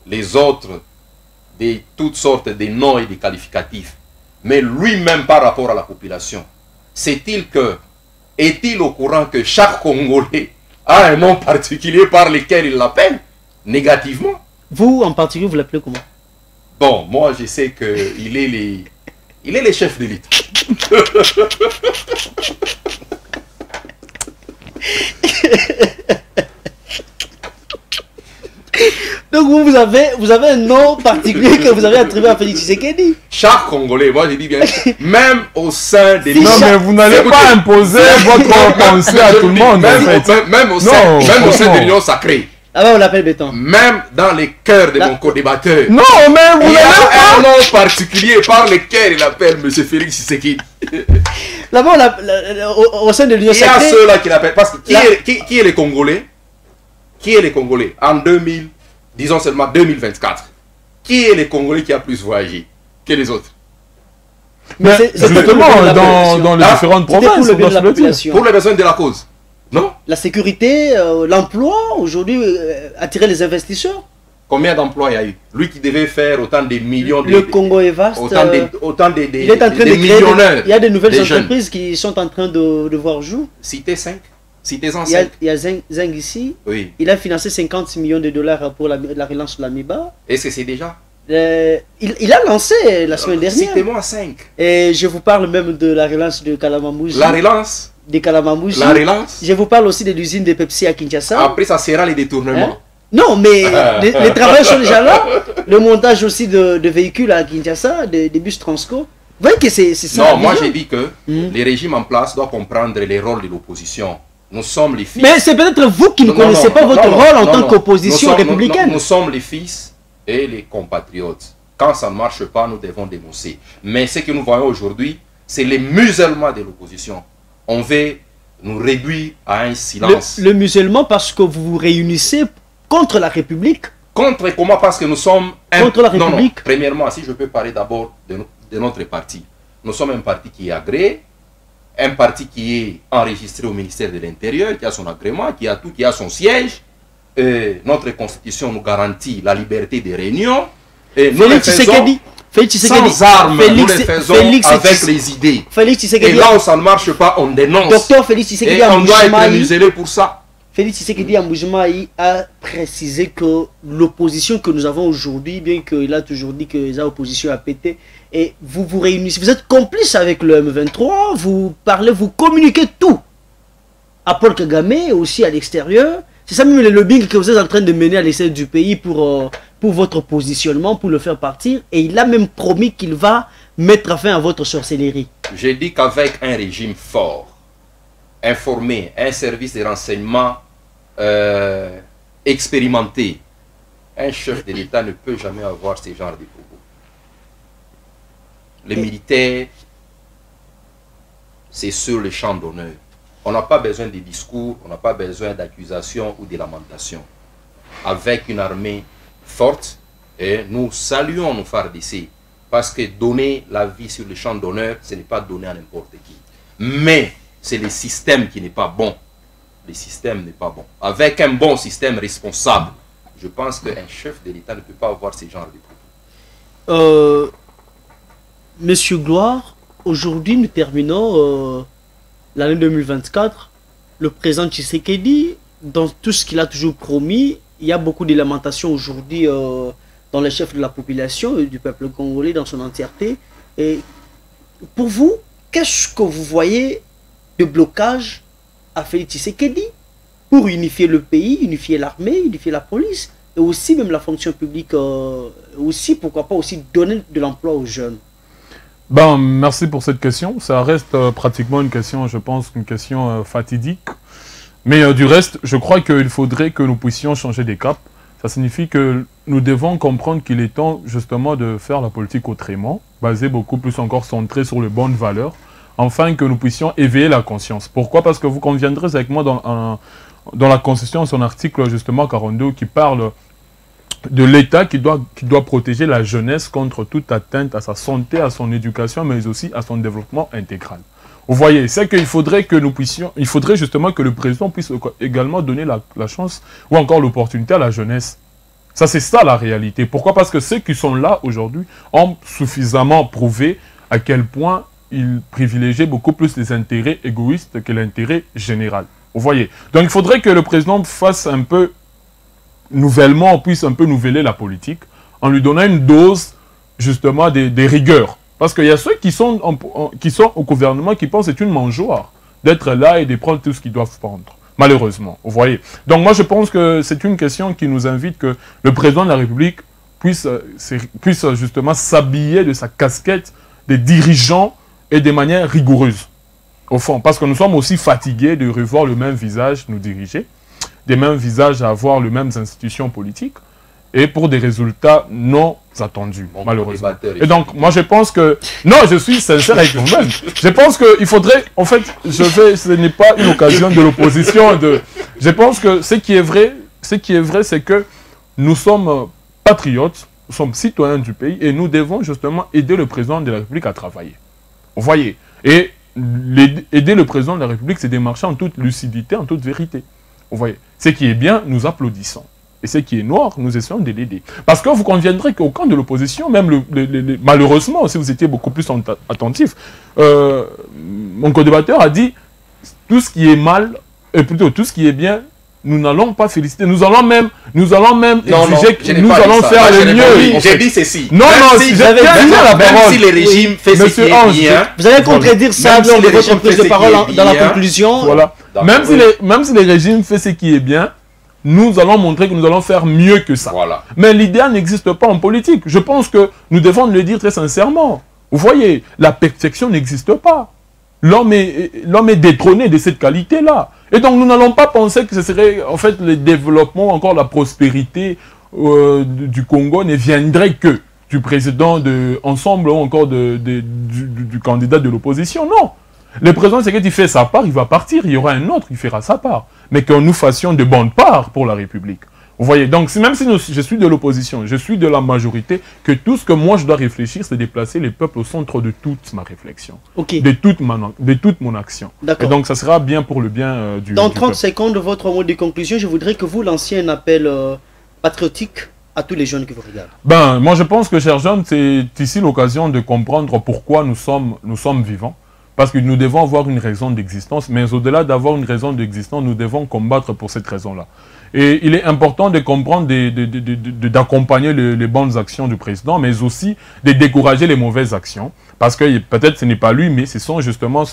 S2: les autres de toutes sortes de noms et de qualificatifs, mais lui-même par rapport à la population, est-il au courant que chaque Congolais a un nom particulier par lequel il l'appelle négativement?
S1: Vous, en particulier, vous l'appelez comment?
S2: Bon, moi, je sais qu'il est le chef d'élite.
S1: Donc vous avez un nom particulier que vous avez attribué à Félix Tshisekedi.
S2: Chaque Congolais, moi je dis bien, même au sein des...
S4: Non mais vous n'allez pas imposer votre pensée à tout le monde.
S2: Même au sein de l'Union sacrée.
S1: Ah ben on l'appelle béton.
S2: Même dans les cœurs de mon co-débatteur.
S4: Non mais vous n'allez pas...
S2: un nom particulier par lequel il appelle M. Félix Tshisekedi.
S1: Là-bas, au sein de l'Union sacrée...
S2: Il y a ceux-là qui l'appellent. Parce que qui est les Congolais? Qui est les Congolais en 2000, disons seulement 2024? Qui est les Congolais qui a plus voyagé que les autres?
S4: Mais justement, dans les différentes provinces,
S1: pour le bien de la population.
S2: Pour les besoins de la cause. Non?
S1: La sécurité, l'emploi, aujourd'hui, attirer les investisseurs.
S2: Combien d'emplois il y a eu? Lui qui devait faire autant de millions de...
S1: Le Congo est vaste.
S2: Autant de
S1: il est en train de
S2: millionnaires.
S1: Il y a de nouvelles entreprises qui sont en train de voir jour.
S2: Citez 5. Citez-en 5.
S1: Il y a Zeng ici.
S2: Oui.
S1: Il a financé 50 millions de dollars pour la relance de l'AMIBA.
S2: Est-ce que c'est déjà?
S1: Il a lancé la semaine dernière.
S2: Citez-moi 5.
S1: Et je vous parle même de la relance de Kalamamouji.
S2: La relance?
S1: De Kalamamouji.
S2: La relance?
S1: Je vous parle aussi de l'usine de Pepsi à Kinshasa.
S2: Après, ça sera les détournements.
S1: Hein? Non, mais les travaux sont déjà là. Le montage aussi de véhicules à Kinshasa, des bus Transco. Vous voyez que c'est ça.
S2: Non, moi j'ai dit que les régimes en place doivent comprendre les rôles de l'opposition. Nous sommes les fils.
S1: Mais c'est peut-être vous qui ne connaissez pas votre rôle en tant qu'opposition républicaine.
S2: Nous sommes les fils et les compatriotes. Quand ça ne marche pas, nous devons dénoncer. Mais ce que nous voyons aujourd'hui, c'est les musulmans de l'opposition. On veut nous réduire à un silence.
S1: Le musulman parce que vous vous réunissez contre la République.
S2: Contre comment? Parce que nous sommes...
S1: Contre la République.
S2: Non. Premièrement, si je peux parler d'abord de notre parti. Nous sommes un parti qui est agréé, un parti qui est enregistré au ministère de l'Intérieur, qui a son agrément, qui a tout, qui a son siège. Notre constitution nous garantit la liberté de réunion. Et nous le faisons sans armes, nous le faisons avec les idées. Et là où ça ne marche pas, on dénonce.
S1: Docteur Félix Tshisekedi,
S2: et on doit être muselé pour ça.
S1: Félix Tshisekedi Amboujimaï a précisé que l'opposition que nous avons aujourd'hui, bien qu'il a toujours dit que les oppositions a pété, et vous vous réunissez, vous êtes complice avec le M23, vous parlez, vous communiquez tout à Paul Kagame et aussi à l'extérieur. C'est ça même le lobbying que vous êtes en train de mener à l'extérieur du pays pour votre positionnement, pour le faire partir. Et il a même promis qu'il va mettre fin à votre sorcellerie.
S2: J'ai dit qu'avec un régime fort, informé, un service de renseignement expérimenté, un chef de l'État ne peut jamais avoir ce genre de propos. Les militaires, c'est sur le champ d'honneur. On n'a pas besoin de discours, on n'a pas besoin d'accusations ou de lamentations. Avec une armée forte, et nous saluons nos FARDC, parce que donner la vie sur le champ d'honneur, ce n'est pas donner à n'importe qui. Mais c'est le système qui n'est pas bon. Le système n'est pas bon. Avec un bon système responsable, je pense qu'un chef de l'État ne peut pas avoir ce genre de propos.
S1: Monsieur Gloire, aujourd'hui nous terminons l'année 2024 le président Tshisekedi, dans tout ce qu'il a toujours promis, il y a beaucoup de lamentations aujourd'hui dans les chefs de la population et du peuple congolais dans son entièreté. Et pour vous, qu'est-ce que vous voyez de blocage à Félix Tshisekedi pour unifier le pays, unifier l'armée, unifier la police et aussi même la fonction publique, aussi pourquoi pas aussi donner de l'emploi aux jeunes?
S3: Ben, merci pour cette question. Ça reste pratiquement une question, je pense, une question fatidique. Mais du reste, je crois qu'il faudrait que nous puissions changer des caps. Ça signifie que nous devons comprendre qu'il est temps justement de faire la politique autrement, basée beaucoup plus encore centrée sur les bonnes valeurs, afin que nous puissions éveiller la conscience. Pourquoi? Parce que vous conviendrez avec moi dans la Constitution, son article justement 42, qui parle de l'État qui doit protéger la jeunesse contre toute atteinte à sa santé, à son éducation, mais aussi à son développement intégral. Vous voyez, c'est qu'il faudrait que nous puissions, il faudrait justement que le président puisse également donner la chance ou encore l'opportunité à la jeunesse. Ça, c'est ça la réalité. Pourquoi? Parce que ceux qui sont là aujourd'hui ont suffisamment prouvé à quel point ils privilégient beaucoup plus les intérêts égoïstes que l'intérêt général. Vous voyez. Donc il faudrait que le président fasse un peu nouvellement, on puisse un peu nouveler la politique en lui donnant une dose justement des rigueurs. Parce qu'il y a ceux qui sont au gouvernement qui pensent que c'est une mangeoire d'être là et de prendre tout ce qu'ils doivent prendre. Malheureusement, vous voyez. Donc moi je pense que c'est une question qui nous invite que le président de la République puisse justement s'habiller de sa casquette des dirigeants et de manière rigoureuse. Au fond, parce que nous sommes aussi fatigués de revoir le même visage nous diriger, des mêmes visages à avoir les mêmes institutions politiques, et pour des résultats non attendus, malheureusement. Et donc, moi, je pense que... Non, je suis sincère avec vous-même. Je pense qu'il faudrait... En fait, ce n'est pas une occasion de l'opposition. Je pense que ce qui est vrai, c'est que nous sommes patriotes, nous sommes citoyens du pays, et nous devons justement aider le président de la République à travailler. Vous voyez. Et aider le président de la République, c'est de marcher en toute lucidité, en toute vérité. Vous voyez. Ce qui est bien, nous applaudissons. Et ce qui est noir, nous essayons de l'aider. Parce que vous conviendrez qu'au camp de l'opposition, même malheureusement, si vous étiez beaucoup plus attentif, mon co-débatteur a dit tout ce qui est mal, et plutôt tout ce qui est bien, nous n'allons pas féliciter. Nous allons même exiger que nous allons faire le mieux.
S2: J'ai dit ceci.
S3: Non,
S2: si le régime fait ce qui est bien.
S1: Vous allez contredire ça lors de votre prise de parole dans la conclusion.
S3: Voilà. Même si le régime fait ce qui est bien, nous allons montrer que nous allons faire mieux que ça.
S2: Voilà.
S3: Mais l'idéal n'existe pas en politique. Je pense que nous devons le dire très sincèrement. Vous voyez, la perfection n'existe pas. L'homme est détrôné de cette qualité-là. Et donc nous n'allons pas penser que ce serait en fait le développement, encore la prospérité du Congo ne viendrait que du président ensemble ou encore du candidat de l'opposition. Non. Le président, c'est qu'il fait sa part, il va partir, il y aura un autre qui fera sa part. Mais que nous fassions de bonnes parts pour la République. Vous voyez, donc même si je suis de l'opposition, je suis de la majorité, que tout ce que moi je dois réfléchir, c'est de placer les peuples au centre de toute ma réflexion.
S1: Okay.
S3: De toute mon action. Et donc ça sera bien pour le bien du
S1: Dans 30
S3: peuple.
S1: secondes, votre mot de conclusion, je voudrais que vous lanciez un appel patriotique à tous les jeunes qui vous regardent.
S3: Ben, moi je pense que, chers jeunes, c'est ici l'occasion de comprendre pourquoi nous sommes vivants. Parce que nous devons avoir une raison d'existence, mais au-delà d'avoir une raison d'existence, nous devons combattre pour cette raison-là. Et il est important de comprendre, d'accompagner les bonnes actions du président, mais aussi de décourager les mauvaises actions. Parce que peut-être ce n'est pas lui, mais ce sont justement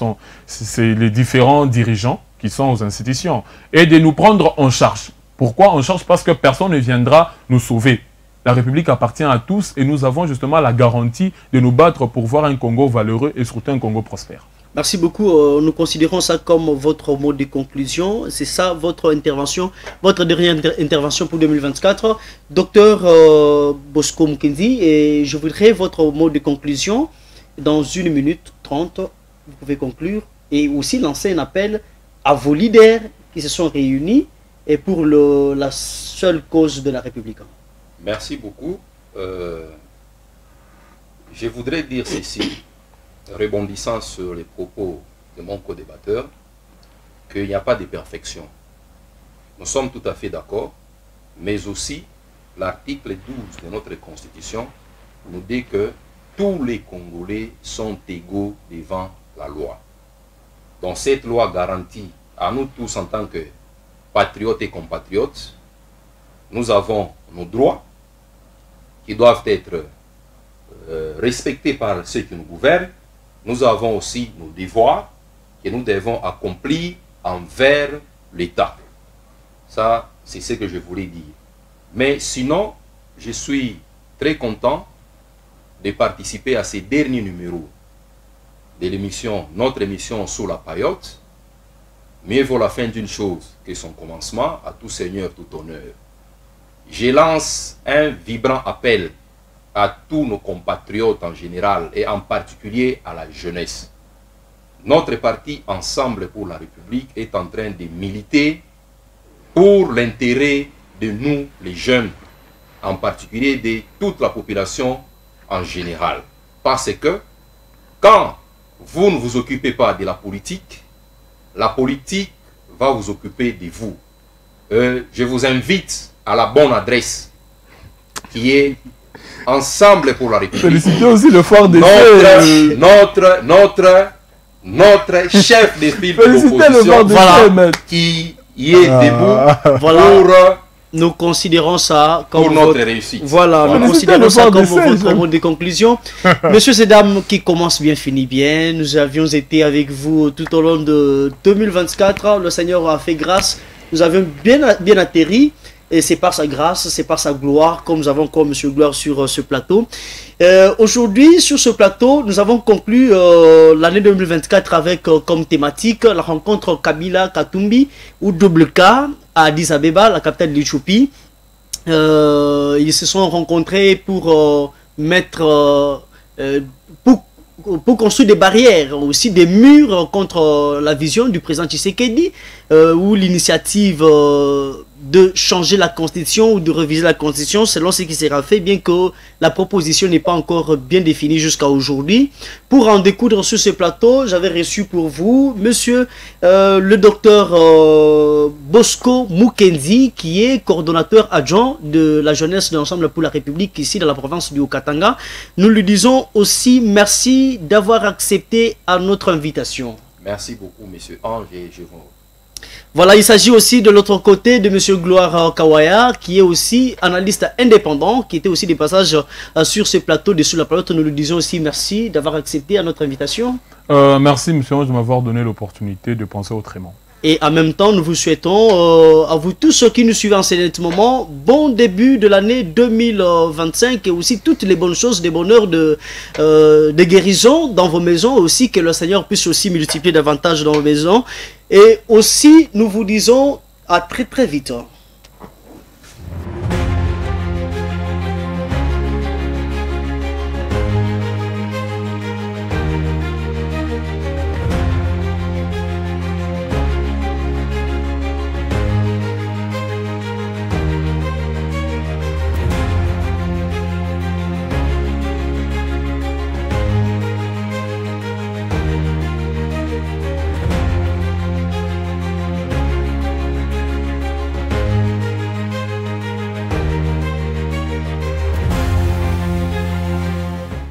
S3: les différents dirigeants qui sont aux institutions. Et de nous prendre en charge. Pourquoi en charge? Parce que personne ne viendra nous sauver. La République appartient à tous et nous avons justement la garantie de nous battre pour voir un Congo valeureux et surtout un Congo prospère.
S1: Merci beaucoup. Nous considérons ça comme votre mot de conclusion. C'est ça votre intervention, votre dernière intervention pour 2024. Docteur Bosco Mukendi, et je voudrais votre mot de conclusion. Dans 1 minute 30, vous pouvez conclure et aussi lancer un appel à vos leaders qui se sont réunis et pour la seule cause de la République.
S2: Merci beaucoup. Je voudrais dire ceci, rebondissant sur les propos de mon co-débatteur, qu'il n'y a pas de perfection. Nous sommes tout à fait d'accord, mais aussi l'article 12 de notre Constitution nous dit que tous les Congolais sont égaux devant la loi. Donc cette loi garantit à nous tous en tant que patriotes et compatriotes, nous avons nos droits qui doivent être respectés par ceux qui nous gouvernent. Nous avons aussi nos devoirs que nous devons accomplir envers l'État. Ça, c'est ce que je voulais dire. Mais sinon, je suis très content de participer à ces derniers numéros de l'émission, notre émission Sous la Paillote. Mieux vaut la fin d'une chose que son commencement, à tout seigneur, tout honneur. Je lance un vibrant appel à tous nos compatriotes en général et en particulier à la jeunesse. Notre parti Ensemble pour la République est en train de militer pour l'intérêt de nous, les jeunes, en particulier de toute la population en général. Parce que quand vous ne vous occupez pas de la politique va vous occuper de vous. Je vous invite à la bonne adresse qui est Ensemble pour la République.
S4: Félicitez aussi le fort des
S2: notre chef de file de l'opposition,
S1: voilà,
S2: qui est debout
S1: voilà.
S2: pour
S1: nous considérons ça comme
S2: pour notre réussite.
S1: Voilà, nous considérons ça comme votre mot de conclusion. Messieurs et dames, qui commence bien, finit bien. Nous avions été avec vous tout au long de 2024. Le Seigneur a fait grâce. Nous avions bien atterri. Et c'est par sa grâce, c'est par sa gloire, comme nous avons encore M. Gloire sur ce plateau. Aujourd'hui, sur ce plateau, nous avons conclu l'année 2024 avec comme thématique la rencontre Kabila Katumbi ou double K à Addis Abeba, la capitale de l'Éthiopie. Ils se sont rencontrés pour pour construire des barrières, aussi des murs contre la vision du président Tshisekedi, ou l'initiative de changer la constitution ou de réviser la constitution selon ce qui sera fait, bien que la proposition n'est pas encore bien définie jusqu'à aujourd'hui. Pour en découdre sur ce plateau, j'avais reçu pour vous monsieur le docteur Bosco Mukendi, qui est coordonnateur adjoint de la jeunesse de l'Ensemble pour la République ici dans la province du Haut-Katanga. Nous lui disons aussi merci d'avoir accepté à notre invitation.
S2: Merci beaucoup, monsieur Ange, et je vous...
S1: Voilà, il s'agit aussi de l'autre côté de M. Gloire Kawaya, qui est aussi analyste indépendant, qui était aussi des passages sur ce plateau de Sous la Paillote. Nous lui disons aussi merci d'avoir accepté à notre invitation.
S3: Merci, M. Ange, de m'avoir donné l'opportunité de penser autrement.
S1: Et en même temps, nous vous souhaitons, à vous tous ceux qui nous suivent en ce moment, bon début de l'année 2025 et aussi toutes les bonnes choses, des bonheurs de guérison dans vos maisons, aussi que le Seigneur puisse aussi multiplier davantage dans vos maisons. Et aussi, nous vous disons à très très vite.